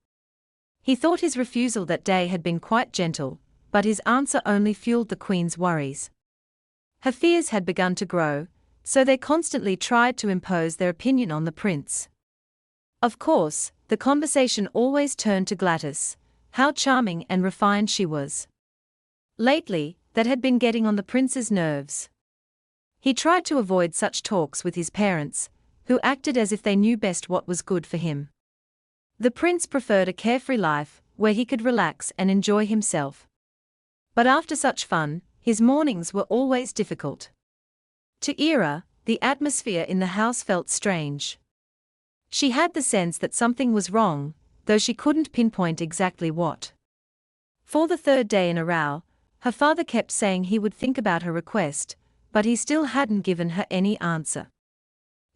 [SPEAKER 1] He thought his refusal that day had been quite gentle, but his answer only fueled the queen's worries. Her fears had begun to grow, so they constantly tried to impose their opinion on the prince. Of course, the conversation always turned to Gladys, how charming and refined she was. Lately, that had been getting on the prince's nerves. He tried to avoid such talks with his parents, who acted as if they knew best what was good for him. The prince preferred a carefree life, where he could relax and enjoy himself. But after such fun, his mornings were always difficult. To Ira, the atmosphere in the house felt strange. She had the sense that something was wrong, though she couldn't pinpoint exactly what. For the third day in a row, her father kept saying he would think about her request, but he still hadn't given her any answer.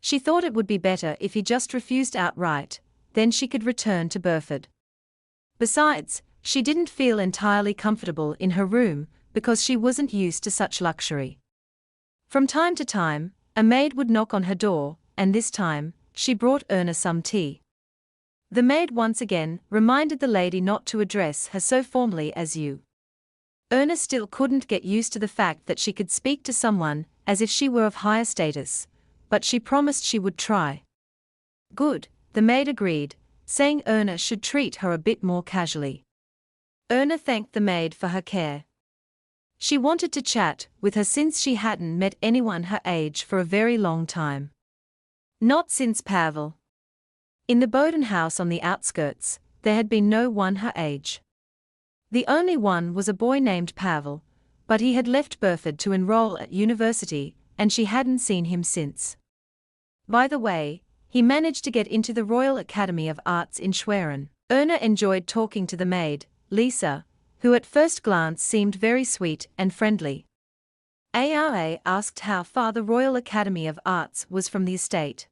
[SPEAKER 1] She thought it would be better if he just refused outright, then she could return to Burford. Besides, she didn't feel entirely comfortable in her room because she wasn't used to such luxury. From time to time, a maid would knock on her door, and this time, she brought Erna some tea. The maid once again reminded the lady not to address her so formally as you. Erna still couldn't get used to the fact that she could speak to someone as if she were of higher status, but she promised she would try. Good, the maid agreed, saying Erna should treat her a bit more casually. Erna thanked the maid for her care. She wanted to chat with her since she hadn't met anyone her age for a very long time. Not since Pavel. In the Bowden house on the outskirts, there had been no one her age. The only one was a boy named Pavel, but he had left Burford to enroll at university, and she hadn't seen him since. By the way, he managed to get into the Royal Academy of Arts in Schwerin. Erna enjoyed talking to the maid, Lisa, who at first glance seemed very sweet and friendly. Ara asked how far the Royal Academy of Arts was from the estate.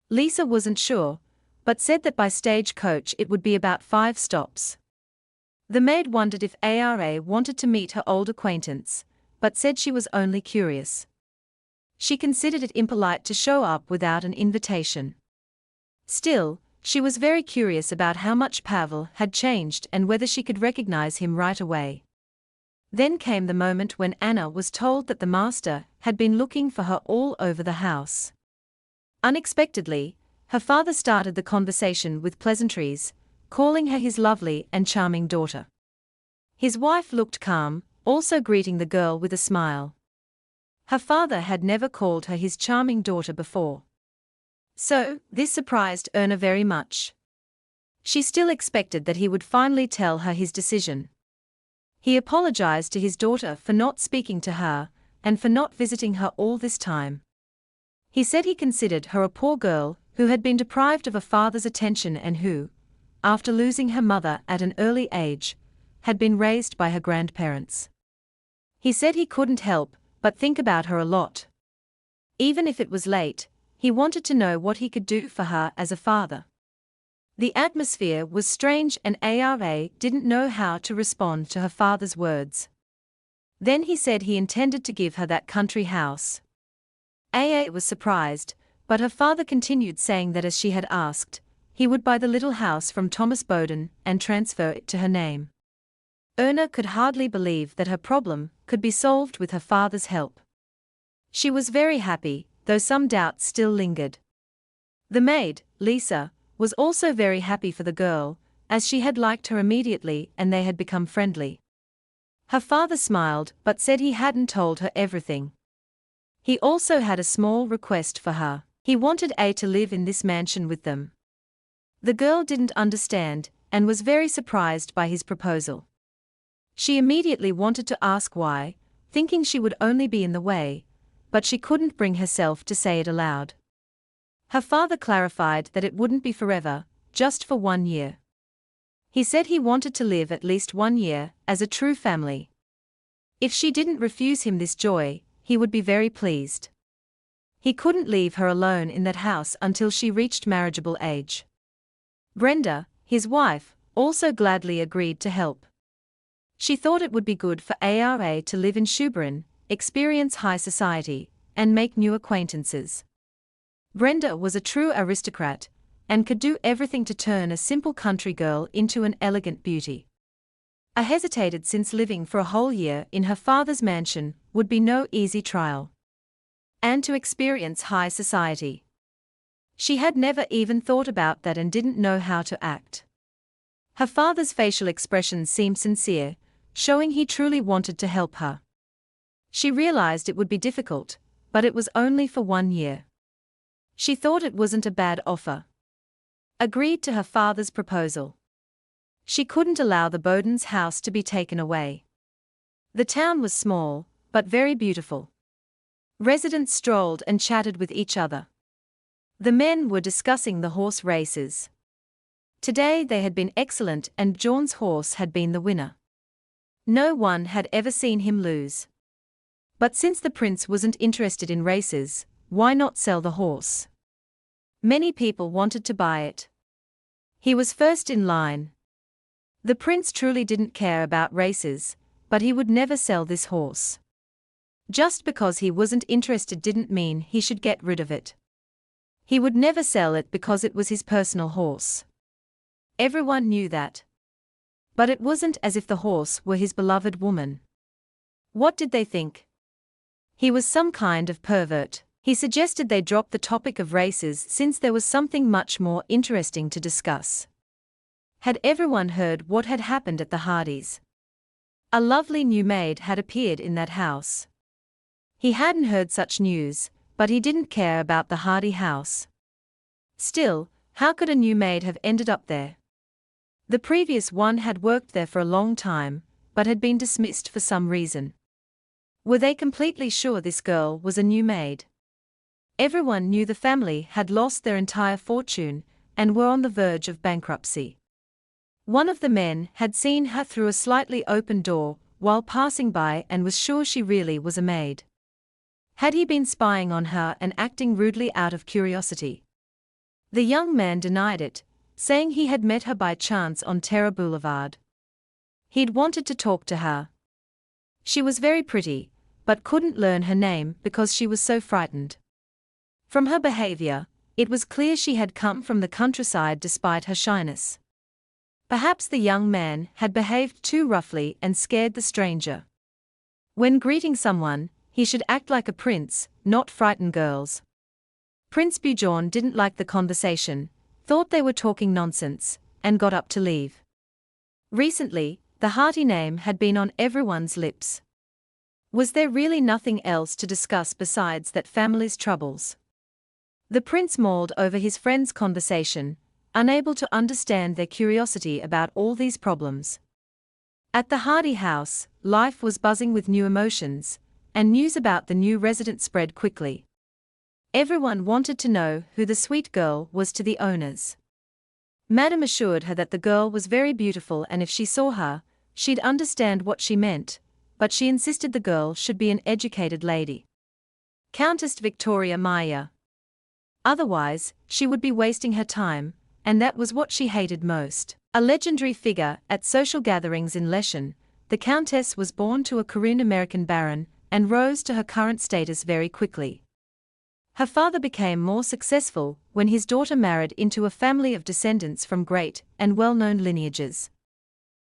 [SPEAKER 1] Lisa wasn't sure, but said that by stagecoach it would be about 5 stops. The maid wondered if Ara wanted to meet her old acquaintance, but said she was only curious. She considered it impolite to show up without an invitation. Still, She was very curious about how much Pavel had changed and whether she could recognize him right away. Then came the moment when Anna was told that the master had been looking for her all over the house. Unexpectedly, her father started the conversation with pleasantries, calling her his lovely and charming daughter. His wife looked calm, also greeting the girl with a smile. Her father had never called her his charming daughter before. So, this surprised Erna very much. She still expected that he would finally tell her his decision. He apologized to his daughter for not speaking to her, and for not visiting her all this time. He said he considered her a poor girl who had been deprived of a father's attention and who, after losing her mother at an early age, had been raised by her grandparents. He said he couldn't help but think about her a lot. Even if it was late, he wanted to know what he could do for her as a father. The atmosphere was strange and Ara didn't know how to respond to her father's words. Then he said he intended to give her that country house. Aa was surprised, but her father continued saying that as she had asked, he would buy the little house from Thomas Bowden and transfer it to her name. Erna could hardly believe that her problem could be solved with her father's help. She was very happy, though some doubts still lingered. The maid, Lisa, was also very happy for the girl, as she had liked her immediately and they had become friendly. Her father smiled but said he hadn't told her everything. He also had a small request for her. He wanted A to live in this mansion with them. The girl didn't understand and was very surprised by his proposal. She immediately wanted to ask why, thinking she would only be in the way, but she couldn't bring herself to say it aloud. Her father clarified that it wouldn't be forever, just for 1 year. He said he wanted to live at least 1 year as a true family. If she didn't refuse him this joy, he would be very pleased. He couldn't leave her alone in that house until she reached marriageable age. Brenda, his wife, also gladly agreed to help. She thought it would be good for Ara to live in Shubarin, experience high society, and make new acquaintances. Brenda was a true aristocrat, and could do everything to turn a simple country girl into an elegant beauty. I hesitated since living for a whole year in her father's mansion would be no easy trial. And to experience high society. She had never even thought about that and didn't know how to act. Her father's facial expressions seemed sincere, showing he truly wanted to help her. She realized it would be difficult, but it was only for 1 year. She thought it wasn't a bad offer. Agreed to her father's proposal. She couldn't allow the Bowden's house to be taken away. The town was small, but very beautiful. Residents strolled and chatted with each other. The men were discussing the horse races. Today they had been excellent and John's horse had been the winner. No one had ever seen him lose. But since the prince wasn't interested in races, why not sell the horse? Many people wanted to buy it. He was first in line. The prince truly didn't care about races, but he would never sell this horse. Just because he wasn't interested didn't mean he should get rid of it. He would never sell it because it was his personal horse. Everyone knew that. But it wasn't as if the horse were his beloved woman. What did they think? He was some kind of pervert. He suggested they drop the topic of races since there was something much more interesting to discuss. Had everyone heard what had happened at the Hardys? A lovely new maid had appeared in that house. He hadn't heard such news, but he didn't care about the Hardy house. Still, how could a new maid have ended up there? The previous one had worked there for a long time, but had been dismissed for some reason. Were they completely sure this girl was a new maid? Everyone knew the family had lost their entire fortune and were on the verge of bankruptcy. One of the men had seen her through a slightly open door while passing by and was sure she really was a maid. Had he been spying on her and acting rudely out of curiosity? The young man denied it, saying he had met her by chance on Terra Boulevard. He'd wanted to talk to her. She was very pretty, but couldn't learn her name because she was so frightened. From her behavior, It was clear she had come from the countryside despite her shyness. Perhaps the young man had behaved too roughly and scared the stranger. When greeting someone, he should act like a prince, not frighten girls. Prince Bjorn didn't like the conversation, thought they were talking nonsense, and got up to leave. Recently, the hearty name had been on everyone's lips. Was there really nothing else to discuss besides that family's troubles? The prince mulled over his friends' conversation, unable to understand their curiosity about all these problems. At the Hardy house, life was buzzing with new emotions, and news about the new resident spread quickly. Everyone wanted to know who the sweet girl was to the owners. Madame assured her that the girl was very beautiful and if she saw her, she'd understand what she meant, but she insisted the girl should be an educated lady. Countess Victoria Maya. Otherwise, she would be wasting her time, and that was what she hated most. A legendary figure at social gatherings in Leshan, the Countess was born to a Korean American baron and rose to her current status very quickly. Her father became more successful when his daughter married into a family of descendants from great and well-known lineages.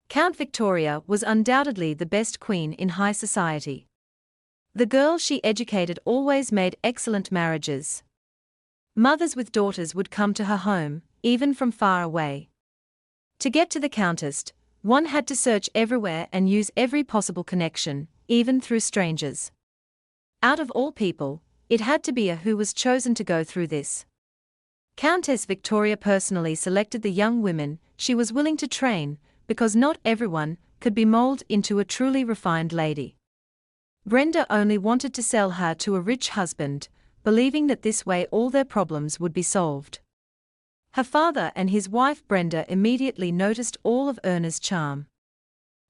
[SPEAKER 1] Count Victoria was undoubtedly the best queen in high society. The girls she educated always made excellent marriages. Mothers with daughters would come to her home, even from far away. To get to the countess, one had to search everywhere and use every possible connection, even through strangers. Out of all people, it had to be a who was chosen to go through this. Countess Victoria personally selected the young women she was willing to train, because not everyone could be molded into a truly refined lady. Brenda only wanted to sell her to a rich husband, believing that this way all their problems would be solved. Her father and his wife Brenda immediately noticed all of Erna's charm.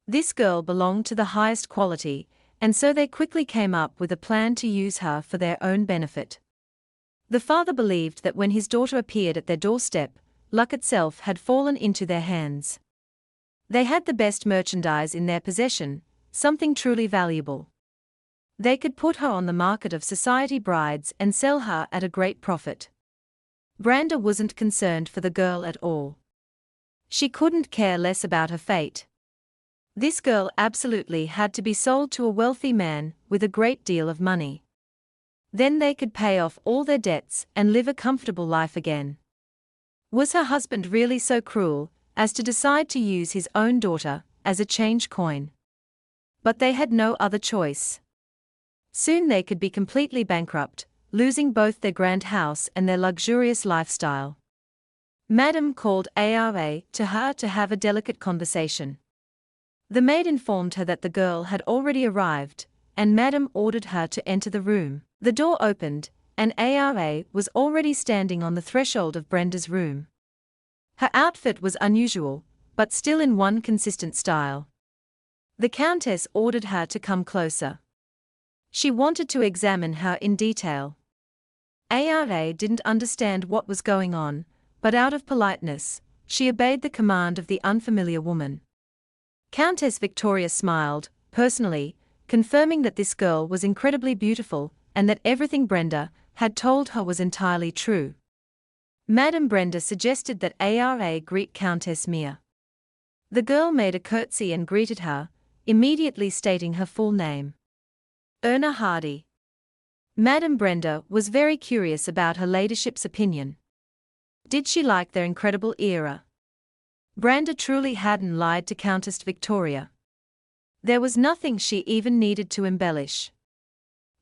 [SPEAKER 1] This girl belonged to the highest quality, and so they quickly came up with a plan to use her for their own benefit. The father believed that when his daughter appeared at their doorstep, luck itself had fallen into their hands. They had the best merchandise in their possession, something truly valuable. They could put her on the market of society brides and sell her at a great profit. Brenda wasn't concerned for the girl at all. She couldn't care less about her fate. This girl absolutely had to be sold to a wealthy man with a great deal of money. Then they could pay off all their debts and live a comfortable life again. Was her husband really so cruel as to decide to use his own daughter as a change coin? But they had no other choice. Soon they could be completely bankrupt, losing both their grand house and their luxurious lifestyle. Madame called Ara to her to have a delicate conversation. The maid informed her that the girl had already arrived, and Madame ordered her to enter the room. The door opened, and Ara was already standing on the threshold of Brenda's room. Her outfit was unusual, but still in one consistent style. The Countess ordered her to come closer. She wanted to examine her in detail. Ara didn't understand what was going on, but out of politeness, she obeyed the command of the unfamiliar woman. Countess Victoria smiled, personally, confirming that this girl was incredibly beautiful and that everything Brenda had told her was entirely true. Madame Brenda suggested that Ara greet Countess Mia. The girl made a curtsy and greeted her, immediately stating her full name. Erna Hardy. Madame Brenda was very curious about her ladyship's opinion. Did she like their incredible era? Brenda truly hadn't lied to Countess Victoria. There was nothing she even needed to embellish.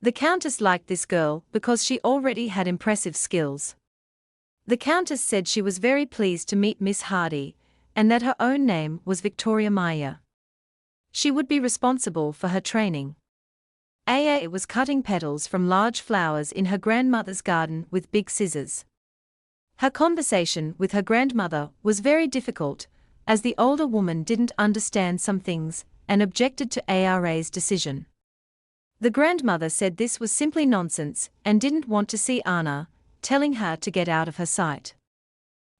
[SPEAKER 1] The Countess liked this girl because she already had impressive skills. The Countess said she was very pleased to meet Miss Hardy, and that her own name was Victoria Maya. She would be responsible for her training. Aa was cutting petals from large flowers in her grandmother's garden with big scissors. Her conversation with her grandmother was very difficult, as the older woman didn't understand some things and objected to Ara's decision. The grandmother said this was simply nonsense and didn't want to see Anna, telling her to get out of her sight.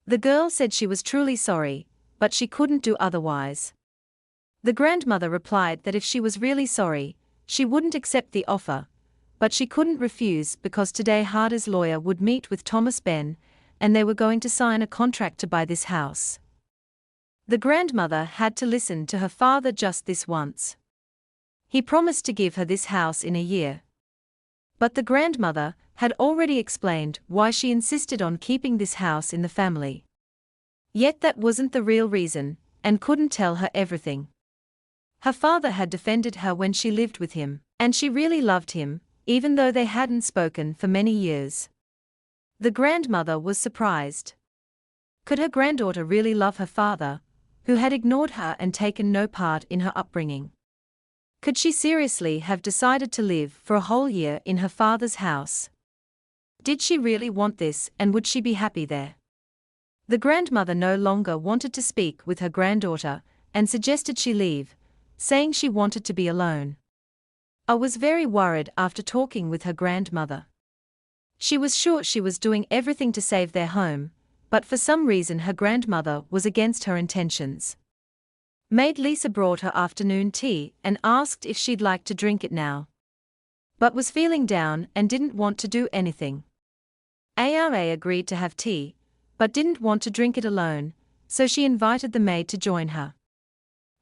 [SPEAKER 1] The girl said she was truly sorry, but she couldn't do otherwise. The grandmother replied that if she was really sorry, she wouldn't accept the offer, but she couldn't refuse because today Harder's lawyer would meet with Thomas Ben, and they were going to sign a contract to buy this house. The grandmother had to listen to her father just this once. He promised to give her this house in a year. But the grandmother had already explained why she insisted on keeping this house in the family. Yet that wasn't the real reason, and couldn't tell her everything. Her father had defended her when she lived with him, and she really loved him, even though they hadn't spoken for many years. The grandmother was surprised. Could her granddaughter really love her father, who had ignored her and taken no part in her upbringing? Could she seriously have decided to live for a whole year in her father's house? Did she really want this, and would she be happy there? The grandmother no longer wanted to speak with her granddaughter, and suggested she leave, saying she wanted to be alone. I was very worried after talking with her grandmother. She was sure she was doing everything to save their home, but for some reason her grandmother was against her intentions. Maid Lisa brought her afternoon tea and asked if she'd like to drink it now, but was feeling down and didn't want to do anything. Ara agreed to have tea, but didn't want to drink it alone, so she invited the maid to join her.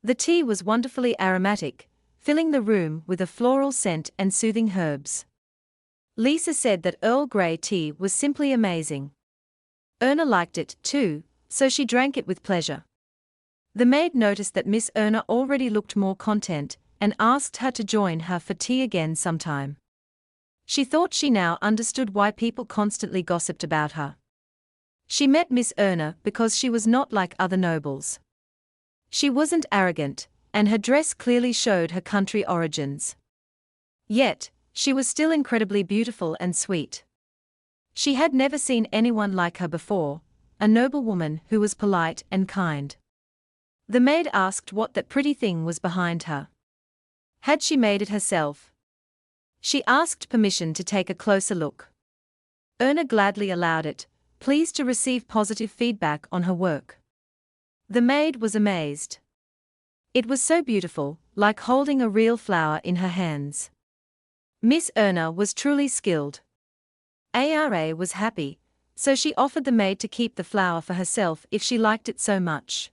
[SPEAKER 1] The tea was wonderfully aromatic, filling the room with a floral scent and soothing herbs. Lisa said that Earl Grey tea was simply amazing. Erna liked it too, so she drank it with pleasure. The maid noticed that Miss Erna already looked more content, and asked her to join her for tea again sometime. She thought she now understood why people constantly gossiped about her. She met Miss Erna because she was not like other nobles. She wasn't arrogant, and her dress clearly showed her country origins. Yet, she was still incredibly beautiful and sweet. She had never seen anyone like her before, a noblewoman who was polite and kind. The maid asked what that pretty thing was behind her. Had she made it herself? She asked permission to take a closer look. Erna gladly allowed it, pleased to receive positive feedback on her work. The maid was amazed. It was so beautiful, like holding a real flower in her hands. Miss Erna was truly skilled. Ara was happy, so she offered the maid to keep the flower for herself if she liked it so much.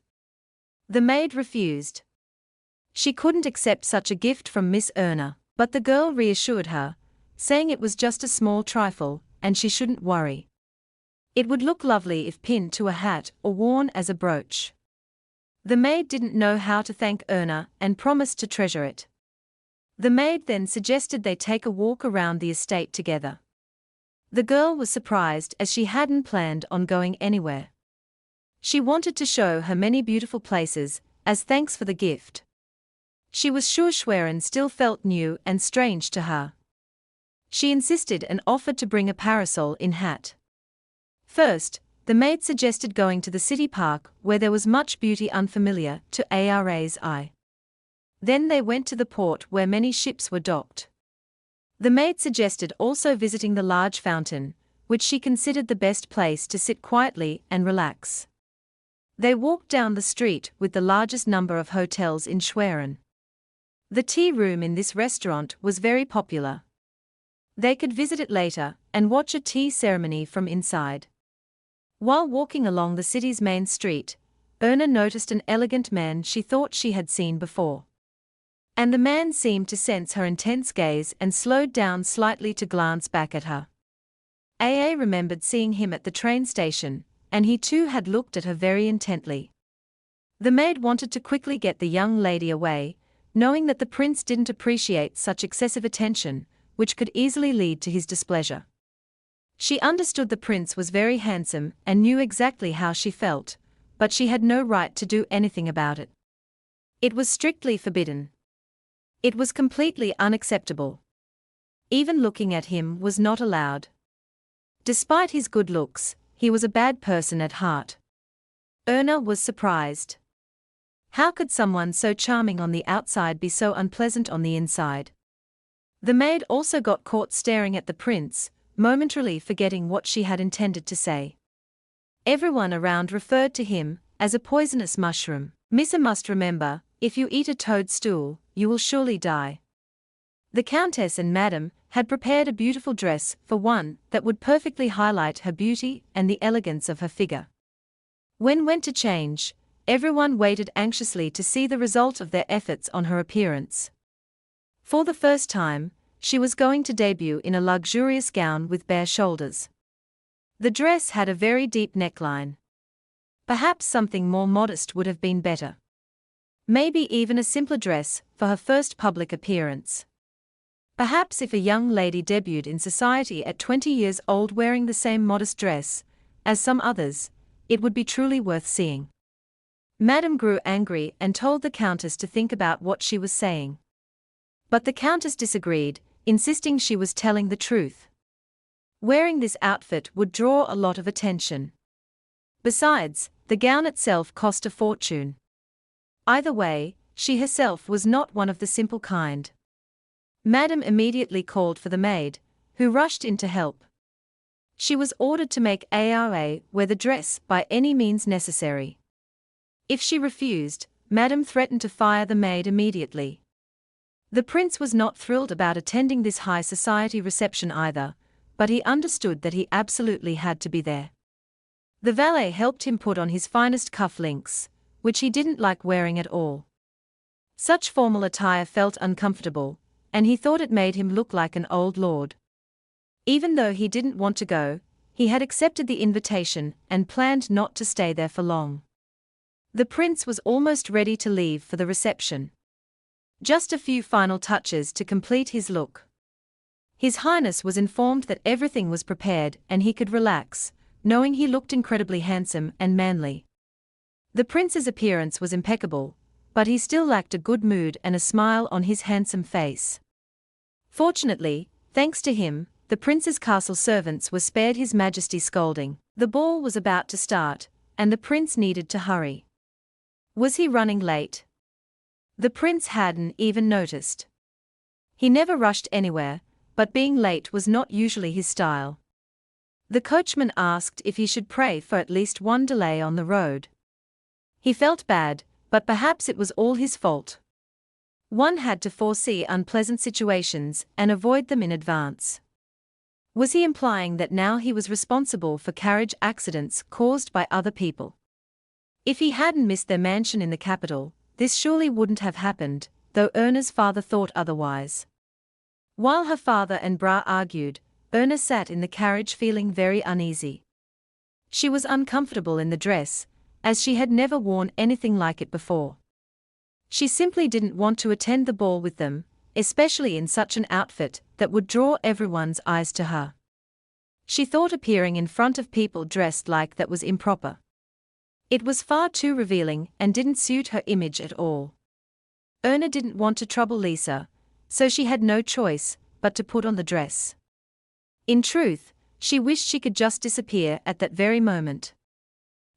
[SPEAKER 1] The maid refused. She couldn't accept such a gift from Miss Erna, but the girl reassured her, saying it was just a small trifle, and she shouldn't worry. It would look lovely if pinned to a hat or worn as a brooch. The maid didn't know how to thank Erna and promised to treasure it. The maid then suggested they take a walk around the estate together. The girl was surprised as she hadn't planned on going anywhere. She wanted to show her many beautiful places, as thanks for the gift. She was sure Schwerin still felt new and strange to her. She insisted and offered to bring a parasol in hat. First, the maid suggested going to the city park where there was much beauty unfamiliar to Ara's eye. Then they went to the port where many ships were docked. The maid suggested also visiting the large fountain, which she considered the best place to sit quietly and relax. They walked down the street with the largest number of hotels in Schwerin. The tea room in this restaurant was very popular. They could visit it later and watch a tea ceremony from inside. While walking along the city's main street, Erna noticed an elegant man she thought she had seen before. And the man seemed to sense her intense gaze and slowed down slightly to glance back at her. AA remembered seeing him at the train station, and he too had looked at her very intently. The maid wanted to quickly get the young lady away, knowing that the prince didn't appreciate such excessive attention, which could easily lead to his displeasure. She understood the prince was very handsome and knew exactly how she felt, but she had no right to do anything about it. It was strictly forbidden. It was completely unacceptable. Even looking at him was not allowed. Despite his good looks, he was a bad person at heart. Erna was surprised. How could someone so charming on the outside be so unpleasant on the inside? The maid also got caught staring at the prince, momentarily forgetting what she had intended to say. Everyone around referred to him as a poisonous mushroom. Missa must remember, if you eat a toadstool, you will surely die. The countess and madam had prepared a beautiful dress for one that would perfectly highlight her beauty and the elegance of her figure. When went to change, everyone waited anxiously to see the result of their efforts on her appearance. For the first time, she was going to debut in a luxurious gown with bare shoulders. The dress had a very deep neckline. Perhaps something more modest would have been better. Maybe even a simpler dress for her first public appearance. Perhaps if a young lady debuted in society at 20 years old wearing the same modest dress as some others, it would be truly worth seeing. Madame grew angry and told the Countess to think about what she was saying. But the Countess disagreed, insisting she was telling the truth. Wearing this outfit would draw a lot of attention. Besides, the gown itself cost a fortune. Either way, she herself was not one of the simple kind. Madame immediately called for the maid, who rushed in to help. She was ordered to make Ara wear the dress by any means necessary. If she refused, Madame threatened to fire the maid immediately. The prince was not thrilled about attending this high society reception either, but he understood that he absolutely had to be there. The valet helped him put on his finest cuff-links, which he didn't like wearing at all. Such formal attire felt uncomfortable, and he thought it made him look like an old lord. Even though he didn't want to go, he had accepted the invitation and planned not to stay there for long. The prince was almost ready to leave for the reception. Just a few final touches to complete his look. His Highness was informed that everything was prepared and he could relax, knowing he looked incredibly handsome and manly. The prince's appearance was impeccable, but he still lacked a good mood and a smile on his handsome face. Fortunately, thanks to him, the prince's castle servants were spared His Majesty's scolding. The ball was about to start, and the prince needed to hurry. Was he running late? The prince hadn't even noticed. He never rushed anywhere, but being late was not usually his style. The coachman asked if he should pray for at least one delay on the road. He felt bad, but perhaps it was all his fault. One had to foresee unpleasant situations and avoid them in advance. Was he implying that now he was responsible for carriage accidents caused by other people? If he hadn't missed their mansion in the capital, this surely wouldn't have happened, though Erna's father thought otherwise. While her father and Bra argued, Erna sat in the carriage feeling very uneasy. She was uncomfortable in the dress, as she had never worn anything like it before. She simply didn't want to attend the ball with them, especially in such an outfit that would draw everyone's eyes to her. She thought appearing in front of people dressed like that was improper. It was far too revealing and didn't suit her image at all. Erna didn't want to trouble Lisa, so she had no choice but to put on the dress. In truth, she wished she could just disappear at that very moment.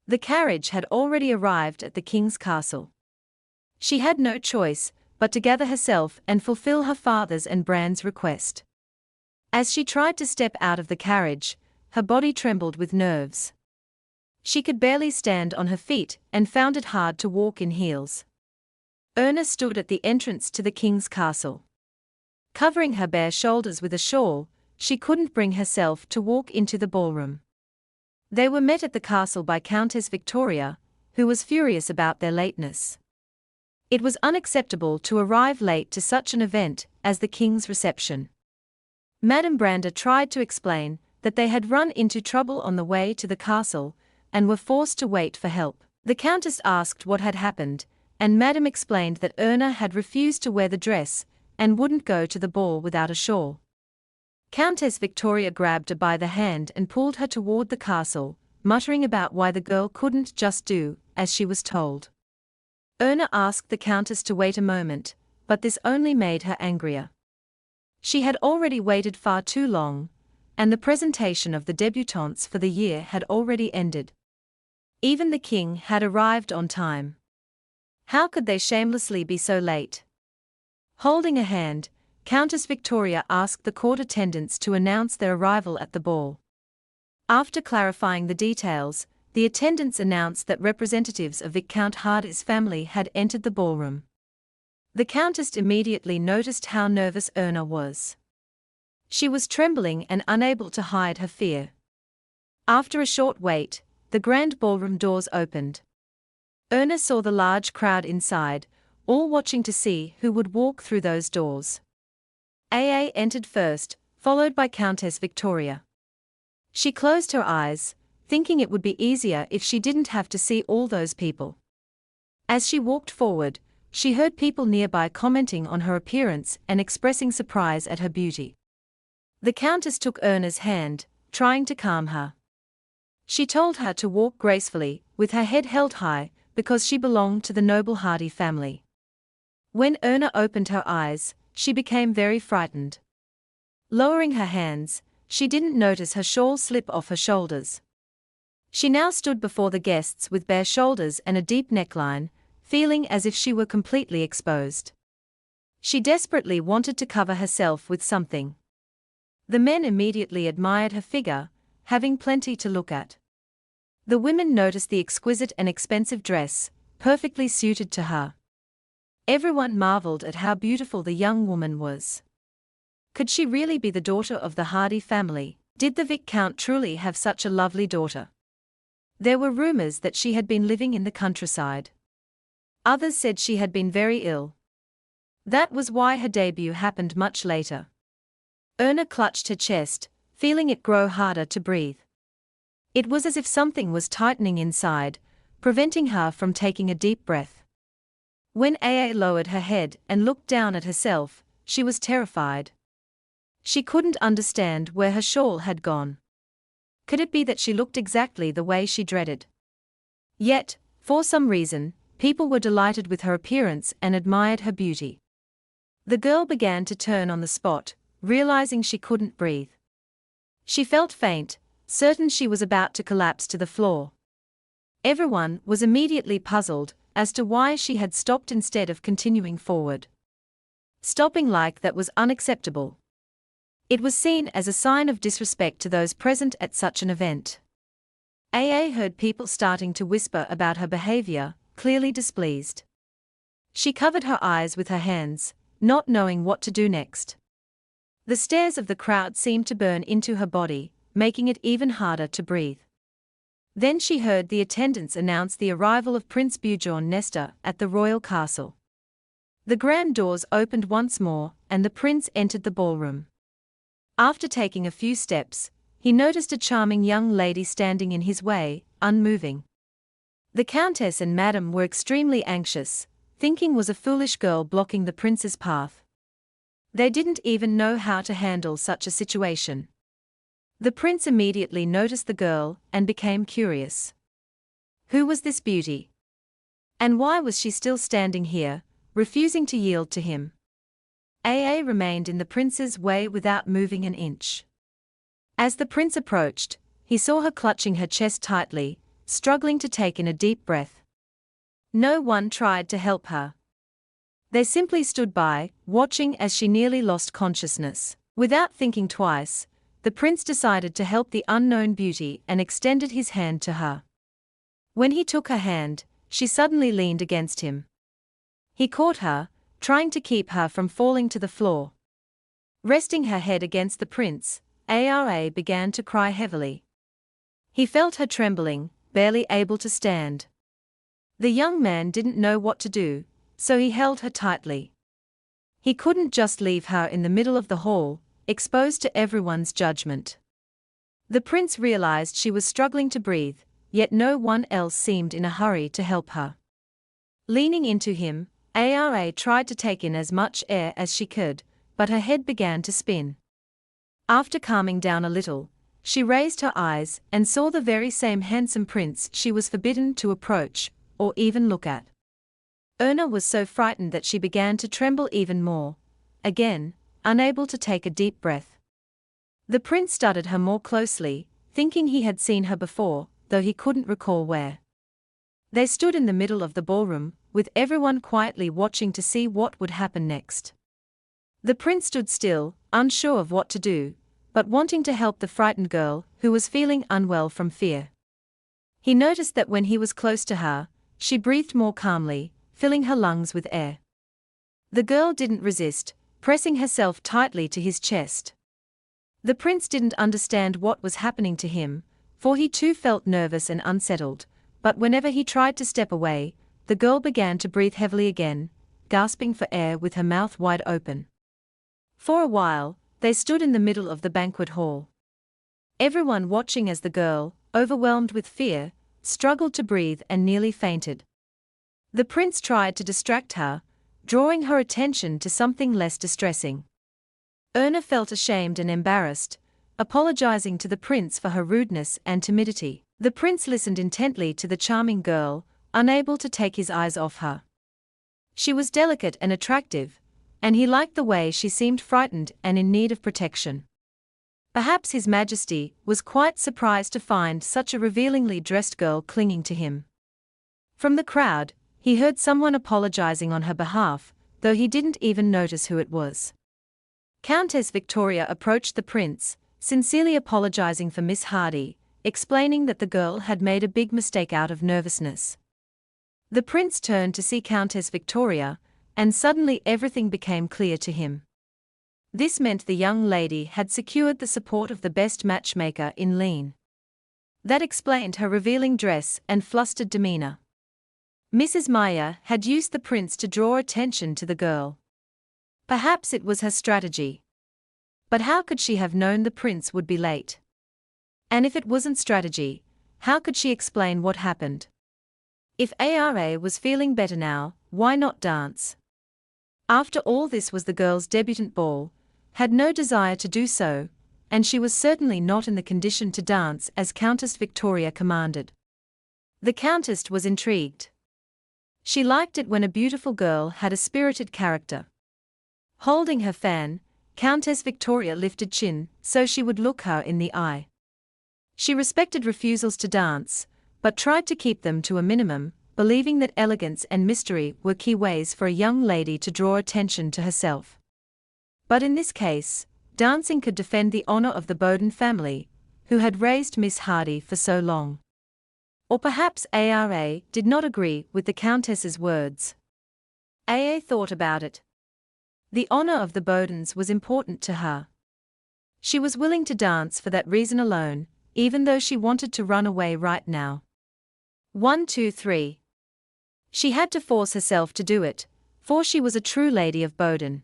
[SPEAKER 1] The carriage had already arrived at the king's castle. She had no choice but to gather herself and fulfill her father's and Bran's request. As she tried to step out of the carriage, her body trembled with nerves. She could barely stand on her feet and found it hard to walk in heels. Erna stood at the entrance to the king's castle. Covering her bare shoulders with a shawl, she couldn't bring herself to walk into the ballroom. They were met at the castle by Countess Victoria, who was furious about their lateness. It was unacceptable to arrive late to such an event as the king's reception. Madame Branda tried to explain that they had run into trouble on the way to the castle and were forced to wait for help. The countess asked what had happened, and Madame explained that Erna had refused to wear the dress and wouldn't go to the ball without a shawl. Countess Victoria grabbed her by the hand and pulled her toward the castle, muttering about why the girl couldn't just do as she was told. Erna asked the countess to wait a moment, but this only made her angrier. She had already waited far too long, and the presentation of the debutantes for the year had already ended. Even the king had arrived on time. How could they shamelessly be so late? Holding a hand, Countess Victoria asked the court attendants to announce their arrival at the ball. After clarifying the details, the attendants announced that representatives of Viscount Hardy's family had entered the ballroom. The countess immediately noticed how nervous Erna was. She was trembling and unable to hide her fear. After a short wait, the grand ballroom doors opened. Erna saw the large crowd inside, all watching to see who would walk through those doors. AA entered first, followed by Countess Victoria. She closed her eyes, thinking it would be easier if she didn't have to see all those people. As she walked forward, she heard people nearby commenting on her appearance and expressing surprise at her beauty. The Countess took Erna's hand, trying to calm her. She told her to walk gracefully, with her head held high, because she belonged to the noble Hardy family. When Erna opened her eyes, she became very frightened. Lowering her hands, she didn't notice her shawl slip off her shoulders. She now stood before the guests with bare shoulders and a deep neckline, feeling as if she were completely exposed. She desperately wanted to cover herself with something. The men immediately admired her figure, having plenty to look at. The women noticed the exquisite and expensive dress, perfectly suited to her. Everyone marveled at how beautiful the young woman was. Could she really be the daughter of the Hardy family? Did the Viscount truly have such a lovely daughter? There were rumors that she had been living in the countryside. Others said she had been very ill. That was why her debut happened much later. Erna clutched her chest, feeling it grow harder to breathe. It was as if something was tightening inside, preventing her from taking a deep breath. When AA lowered her head and looked down at herself, she was terrified. She couldn't understand where her shawl had gone. Could it be that she looked exactly the way she dreaded? Yet, for some reason, people were delighted with her appearance and admired her beauty. The girl began to turn on the spot, realizing she couldn't breathe. She felt faint, certain she was about to collapse to the floor. Everyone was immediately puzzled as to why she had stopped instead of continuing forward. Stopping like that was unacceptable. It was seen as a sign of disrespect to those present at such an event. AA heard people starting to whisper about her behavior, clearly displeased. She covered her eyes with her hands, not knowing what to do next. The stares of the crowd seemed to burn into her body, making it even harder to breathe. Then she heard the attendants announce the arrival of Prince Bjorn Nestor at the royal castle. The grand doors opened once more, and the prince entered the ballroom. After taking a few steps, he noticed a charming young lady standing in his way, unmoving. The countess and madam were extremely anxious, thinking was a foolish girl blocking the prince's path. They didn't even know how to handle such a situation. The prince immediately noticed the girl and became curious. Who was this beauty? And why was she still standing here, refusing to yield to him? AA remained in the prince's way without moving an inch. As the prince approached, he saw her clutching her chest tightly, struggling to take in a deep breath. No one tried to help her. They simply stood by, watching as she nearly lost consciousness. Without thinking twice, the prince decided to help the unknown beauty and extended his hand to her. When he took her hand, she suddenly leaned against him. He caught her, trying to keep her from falling to the floor. Resting her head against the prince, Ara began to cry heavily. He felt her trembling, barely able to stand. The young man didn't know what to do, so he held her tightly. He couldn't just leave her in the middle of the hall, exposed to everyone's judgment. The prince realized she was struggling to breathe, yet no one else seemed in a hurry to help her. Leaning into him, Ara tried to take in as much air as she could, but her head began to spin. After calming down a little, she raised her eyes and saw the very same handsome prince she was forbidden to approach, or even look at. Erna was so frightened that she began to tremble even more, again, unable to take a deep breath. The prince studied her more closely, thinking he had seen her before, though he couldn't recall where. They stood in the middle of the ballroom, with everyone quietly watching to see what would happen next. The prince stood still, unsure of what to do, but wanting to help the frightened girl, who was feeling unwell from fear. He noticed that when he was close to her, she breathed more calmly, filling her lungs with air. The girl didn't resist, pressing herself tightly to his chest. The prince didn't understand what was happening to him, for he too felt nervous and unsettled, but whenever he tried to step away, the girl began to breathe heavily again, gasping for air with her mouth wide open. For a while, they stood in the middle of the banquet hall. Everyone watching as the girl, overwhelmed with fear, struggled to breathe and nearly fainted. The prince tried to distract her, drawing her attention to something less distressing. Erna felt ashamed and embarrassed, apologizing to the prince for her rudeness and timidity. The prince listened intently to the charming girl, unable to take his eyes off her. She was delicate and attractive, and he liked the way she seemed frightened and in need of protection. Perhaps His Majesty was quite surprised to find such a revealingly dressed girl clinging to him. From the crowd, he heard someone apologizing on her behalf, though he didn't even notice who it was. Countess Victoria approached the prince, sincerely apologizing for Miss Hardy, explaining that the girl had made a big mistake out of nervousness. The prince turned to see Countess Victoria, and suddenly everything became clear to him. This meant the young lady had secured the support of the best matchmaker in Lean. That explained her revealing dress and flustered demeanor. Mrs. Maya had used the prince to draw attention to the girl. Perhaps it was her strategy. But how could she have known the prince would be late? And if it wasn't strategy, how could she explain what happened? If Ara was feeling better now, why not dance? After all, this was the girl's debutante ball, had no desire to do so, and she was certainly not in the condition to dance as Countess Victoria commanded. The Countess was intrigued. She liked it when a beautiful girl had a spirited character. Holding her fan, Countess Victoria lifted chin so she would look her in the eye. She respected refusals to dance, but tried to keep them to a minimum, believing that elegance and mystery were key ways for a young lady to draw attention to herself. But in this case, dancing could defend the honor of the Bowden family, who had raised Miss Hardy for so long. Or perhaps Ara did not agree with the Countess's words. Aa thought about it. The honor of the Bowdens was important to her. She was willing to dance for that reason alone, even though she wanted to run away right now. 1, 2, 3. She had to force herself to do it, for she was a true lady of Bowden.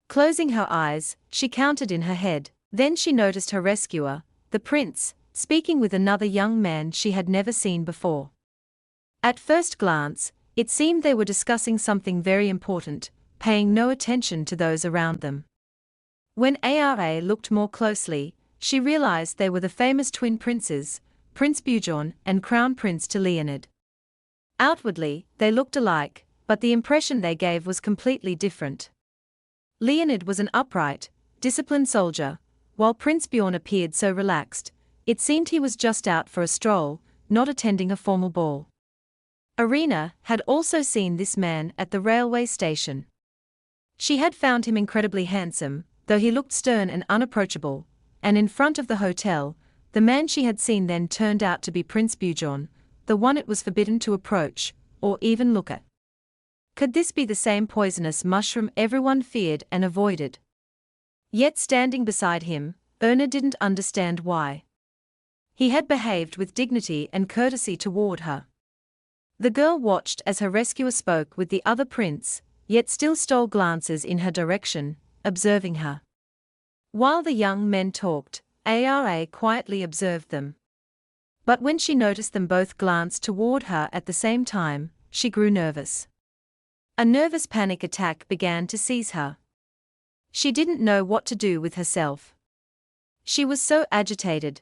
[SPEAKER 1] Closing her eyes, she counted in her head. Then she noticed her rescuer, the prince, speaking with another young man she had never seen before. At first glance, it seemed they were discussing something very important, paying no attention to those around them. When Ara looked more closely, she realized they were the famous twin princes, Prince Bjorn and Crown Prince Leonid. Outwardly, they looked alike, but the impression they gave was completely different. Leonid was an upright, disciplined soldier, while Prince Bjorn appeared so relaxed, it seemed he was just out for a stroll, not attending a formal ball. Arena had also seen this man at the railway station. She had found him incredibly handsome, though he looked stern and unapproachable, and in front of the hotel, the man she had seen then turned out to be Prince Bjorn, the one it was forbidden to approach, or even look at. Could this be the same poisonous mushroom everyone feared and avoided? Yet standing beside him, Erna didn't understand why. He had behaved with dignity and courtesy toward her. The girl watched as her rescuer spoke with the other prince, yet still stole glances in her direction, observing her. While the young men talked, Ara quietly observed them. But when she noticed them both glance toward her at the same time, she grew nervous. A nervous panic attack began to seize her. She didn't know what to do with herself. She was so agitated.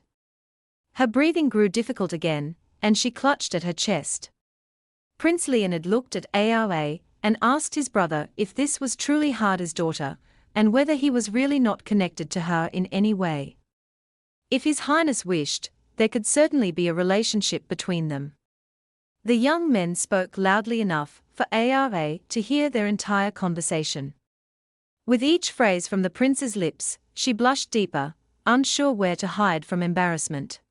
[SPEAKER 1] Her breathing grew difficult again, and she clutched at her chest. Prince Leonid looked at Ara and asked his brother if this was truly Hardy's daughter, and whether he was really not connected to her in any way. If His Highness wished, there could certainly be a relationship between them. The young men spoke loudly enough for Ara to hear their entire conversation. With each phrase from the prince's lips, she blushed deeper, unsure where to hide from embarrassment.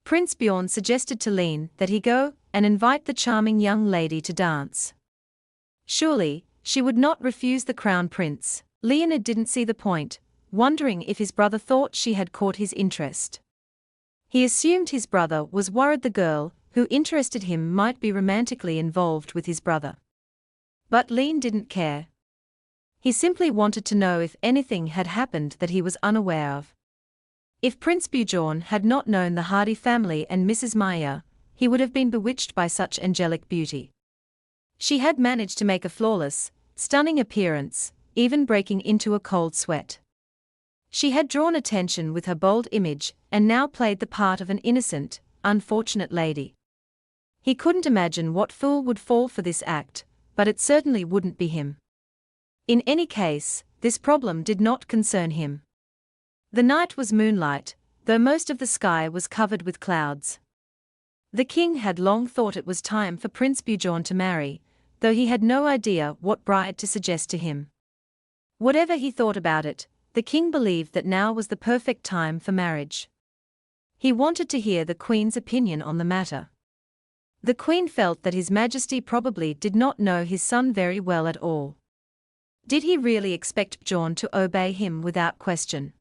[SPEAKER 1] Prince Bjorn suggested to Lean that he go and invite the charming young lady to dance. Surely, she would not refuse the crown prince. Leonid didn't see the point, wondering if his brother thought she had caught his interest. He assumed his brother was worried the girl who interested him might be romantically involved with his brother. But Lean didn't care. He simply wanted to know if anything had happened that he was unaware of. If Prince Bjorn had not known the Hardy family and Mrs. Maya, he would have been bewitched by such angelic beauty. She had managed to make a flawless, stunning appearance, even breaking into a cold sweat. She had drawn attention with her bold image and now played the part of an innocent, unfortunate lady. He couldn't imagine what fool would fall for this act, but it certainly wouldn't be him. In any case, this problem did not concern him. The night was moonlight, though most of the sky was covered with clouds. The king had long thought it was time for Prince Bjorn to marry, though he had no idea what bride to suggest to him. Whatever he thought about it, the king believed that now was the perfect time for marriage. He wanted to hear the queen's opinion on the matter. The queen felt that His Majesty probably did not know his son very well at all. Did he really expect Bjorn to obey him without question?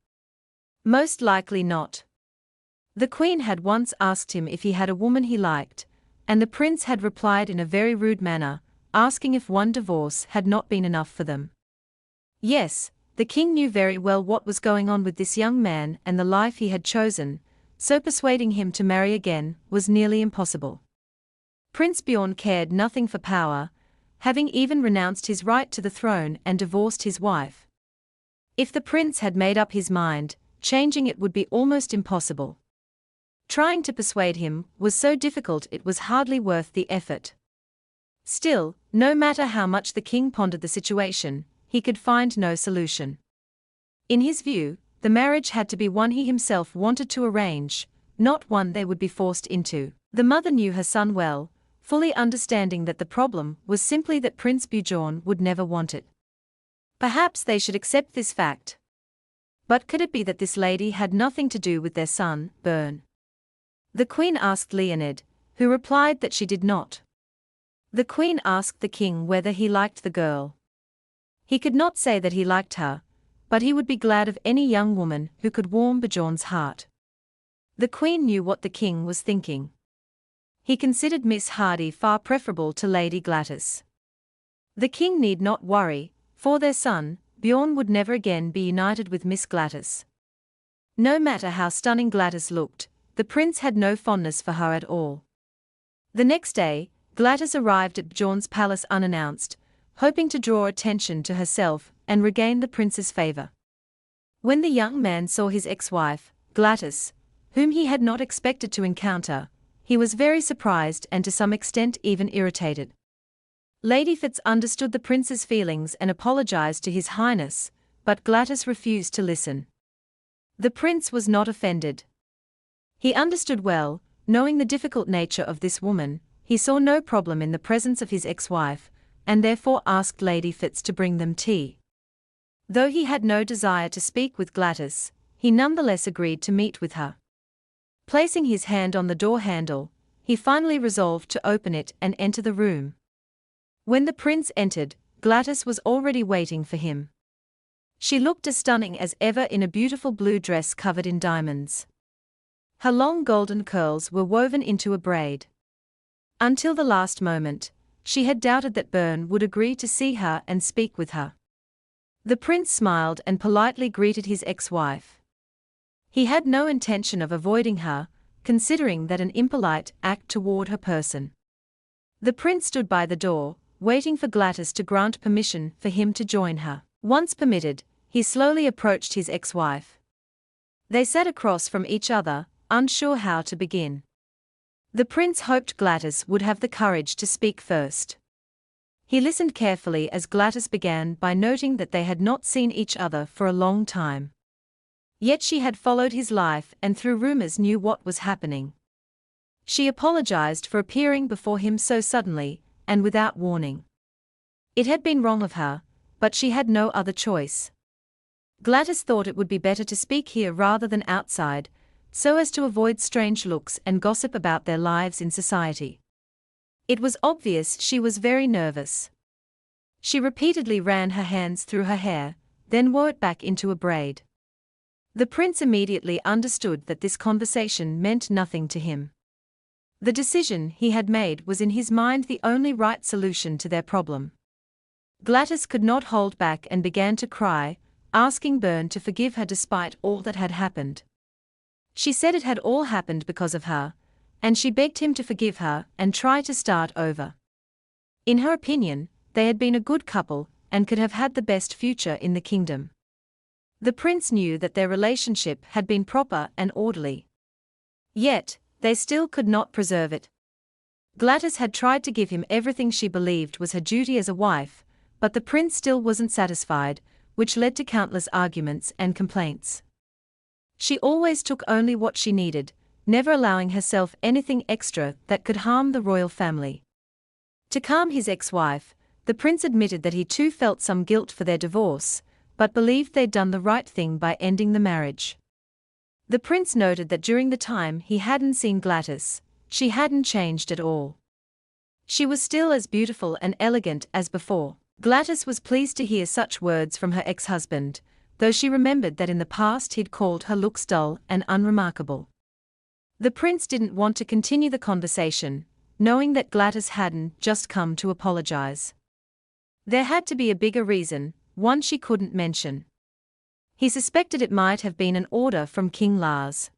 [SPEAKER 1] Most likely not. The queen had once asked him if he had a woman he liked, and the prince had replied in a very rude manner, asking if one divorce had not been enough for them. Yes, the king knew very well what was going on with this young man and the life he had chosen, so persuading him to marry again was nearly impossible. Prince Bjorn cared nothing for power, having even renounced his right to the throne and divorced his wife. If the prince had made up his mind, changing it would be almost impossible. Trying to persuade him was so difficult it was hardly worth the effort. Still, no matter how much the king pondered the situation, he could find no solution. In his view, the marriage had to be one he himself wanted to arrange, not one they would be forced into. The mother knew her son well, fully understanding that the problem was simply that Prince Bjorn would never want it. Perhaps they should accept this fact. But could it be that this lady had nothing to do with their son, Bjorn? The queen asked Leonid, who replied that she did not. The queen asked the king whether he liked the girl. He could not say that he liked her, but he would be glad of any young woman who could warm Bjorn's heart. The queen knew what the king was thinking. He considered Miss Hardy far preferable to Lady Gladys. The king need not worry, for their son, Bjorn would never again be united with Miss Gladys. No matter how stunning Gladys looked, the prince had no fondness for her at all. The next day, Gladys arrived at Bjorn's palace unannounced, hoping to draw attention to herself and regain the prince's favor. When the young man saw his ex-wife, Gladys, whom he had not expected to encounter, he was very surprised and to some extent even irritated. Lady Fitz understood the prince's feelings and apologized to His Highness, but Gladys refused to listen. The prince was not offended. He understood well, knowing the difficult nature of this woman, he saw no problem in the presence of his ex-wife, and therefore asked Lady Fitz to bring them tea. Though he had no desire to speak with Gladys, he nonetheless agreed to meet with her. Placing his hand on the door handle, he finally resolved to open it and enter the room. When the prince entered, Gladys was already waiting for him. She looked as stunning as ever in a beautiful blue dress covered in diamonds. Her long golden curls were woven into a braid. Until the last moment, she had doubted that Bjorn would agree to see her and speak with her. The prince smiled and politely greeted his ex-wife. He had no intention of avoiding her, considering that an impolite act toward her person. The prince stood by the door, waiting for Gladys to grant permission for him to join her. Once permitted, he slowly approached his ex-wife. They sat across from each other, unsure how to begin. The prince hoped Gladys would have the courage to speak first. He listened carefully as Gladys began by noting that they had not seen each other for a long time. Yet she had followed his life and through rumors knew what was happening. She apologized for appearing before him so suddenly, and without warning. It had been wrong of her, but she had no other choice. Gladys thought it would be better to speak here rather than outside, so as to avoid strange looks and gossip about their lives in society. It was obvious she was very nervous. She repeatedly ran her hands through her hair, then wore it back into a braid. The prince immediately understood that this conversation meant nothing to him. The decision he had made was in his mind the only right solution to their problem. Gladys could not hold back and began to cry, asking Byrne to forgive her despite all that had happened. She said it had all happened because of her, and she begged him to forgive her and try to start over. In her opinion, they had been a good couple and could have had the best future in the kingdom. The prince knew that their relationship had been proper and orderly. Yet, they still could not preserve it. Gladys had tried to give him everything she believed was her duty as a wife, but the prince still wasn't satisfied, which led to countless arguments and complaints. She always took only what she needed, never allowing herself anything extra that could harm the royal family. To calm his ex-wife, the prince admitted that he too felt some guilt for their divorce, but believed they'd done the right thing by ending the marriage. The prince noted that during the time he hadn't seen Gladys, she hadn't changed at all. She was still as beautiful and elegant as before. Gladys was pleased to hear such words from her ex-husband, though she remembered that in the past he'd called her looks dull and unremarkable. The prince didn't want to continue the conversation, knowing that Gladys hadn't just come to apologize. There had to be a bigger reason, one she couldn't mention. He suspected it might have been an order from King Lars.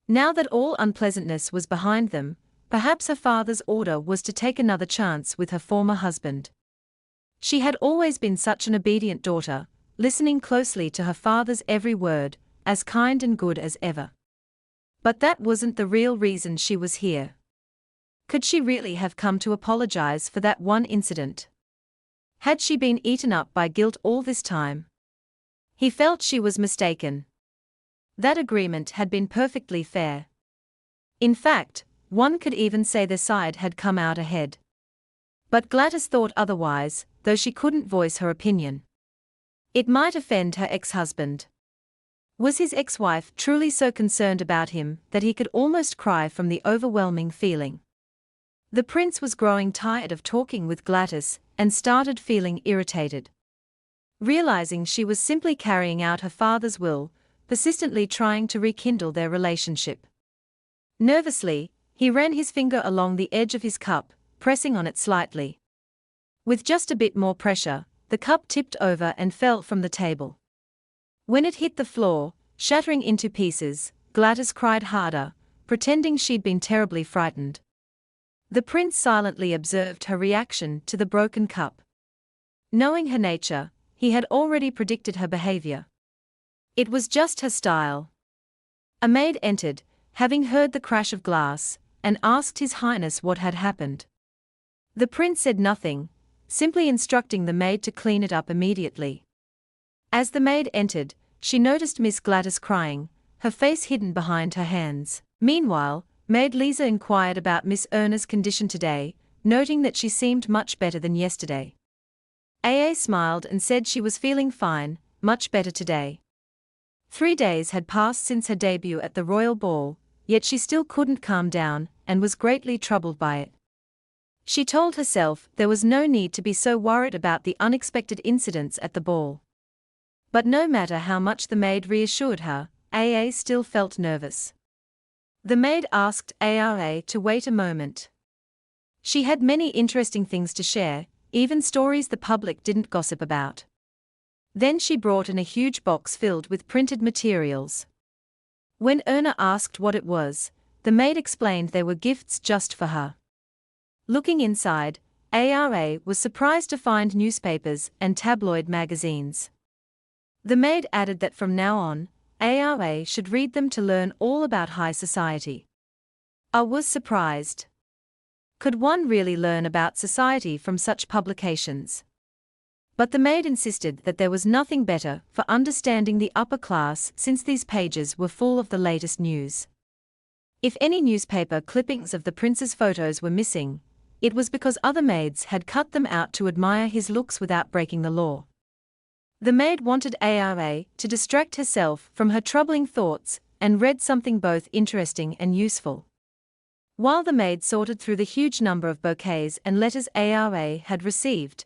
[SPEAKER 1] Now that all unpleasantness was behind them, perhaps her father's order was to take another chance with her former husband. She had always been such an obedient daughter, listening closely to her father's every word, as kind and good as ever. But that wasn't the real reason she was here. Could she really have come to apologize for that one incident? Had she been eaten up by guilt all this time? He felt she was mistaken. That agreement had been perfectly fair. In fact, one could even say their side had come out ahead. But Gladys thought otherwise, though she couldn't voice her opinion. It might offend her ex-husband. Was his ex-wife truly so concerned about him that he could almost cry from the overwhelming feeling? The prince was growing tired of talking with Gladys and started feeling irritated. Realizing she was simply carrying out her father's will, persistently trying to rekindle their relationship. Nervously, he ran his finger along the edge of his cup, pressing on it slightly. With just a bit more pressure, the cup tipped over and fell from the table. When it hit the floor, shattering into pieces, Gladys cried harder, pretending she'd been terribly frightened. The prince silently observed her reaction to the broken cup. Knowing her nature, he had already predicted her behavior. It was just her style. A maid entered, having heard the crash of glass, and asked His Highness what had happened. The prince said nothing, simply instructing the maid to clean it up immediately. As the maid entered, she noticed Miss Gladys crying, her face hidden behind her hands. Meanwhile, Maid Lisa inquired about Miss Erna's condition today, noting that she seemed much better than yesterday. AA smiled and said she was feeling fine, much better today. 3 days had passed since her debut at the royal ball, yet she still couldn't calm down, and was greatly troubled by it. She told herself there was no need to be so worried about the unexpected incidents at the ball. But no matter how much the maid reassured her, AA still felt nervous. The maid asked ARA to wait a moment. She had many interesting things to share, even stories the public didn't gossip about. Then she brought in a huge box filled with printed materials. When Erna asked what it was, the maid explained they were gifts just for her. Looking inside, ARA was surprised to find newspapers and tabloid magazines. The maid added that from now on, ARA should read them to learn all about high society. I was surprised. Could one really learn about society from such publications? But the maid insisted that there was nothing better for understanding the upper class since these pages were full of the latest news. If any newspaper clippings of the prince's photos were missing, it was because other maids had cut them out to admire his looks without breaking the law. The maid wanted ARA to distract herself from her troubling thoughts and read something both interesting and useful. While the maid sorted through the huge number of bouquets and letters ARA had received,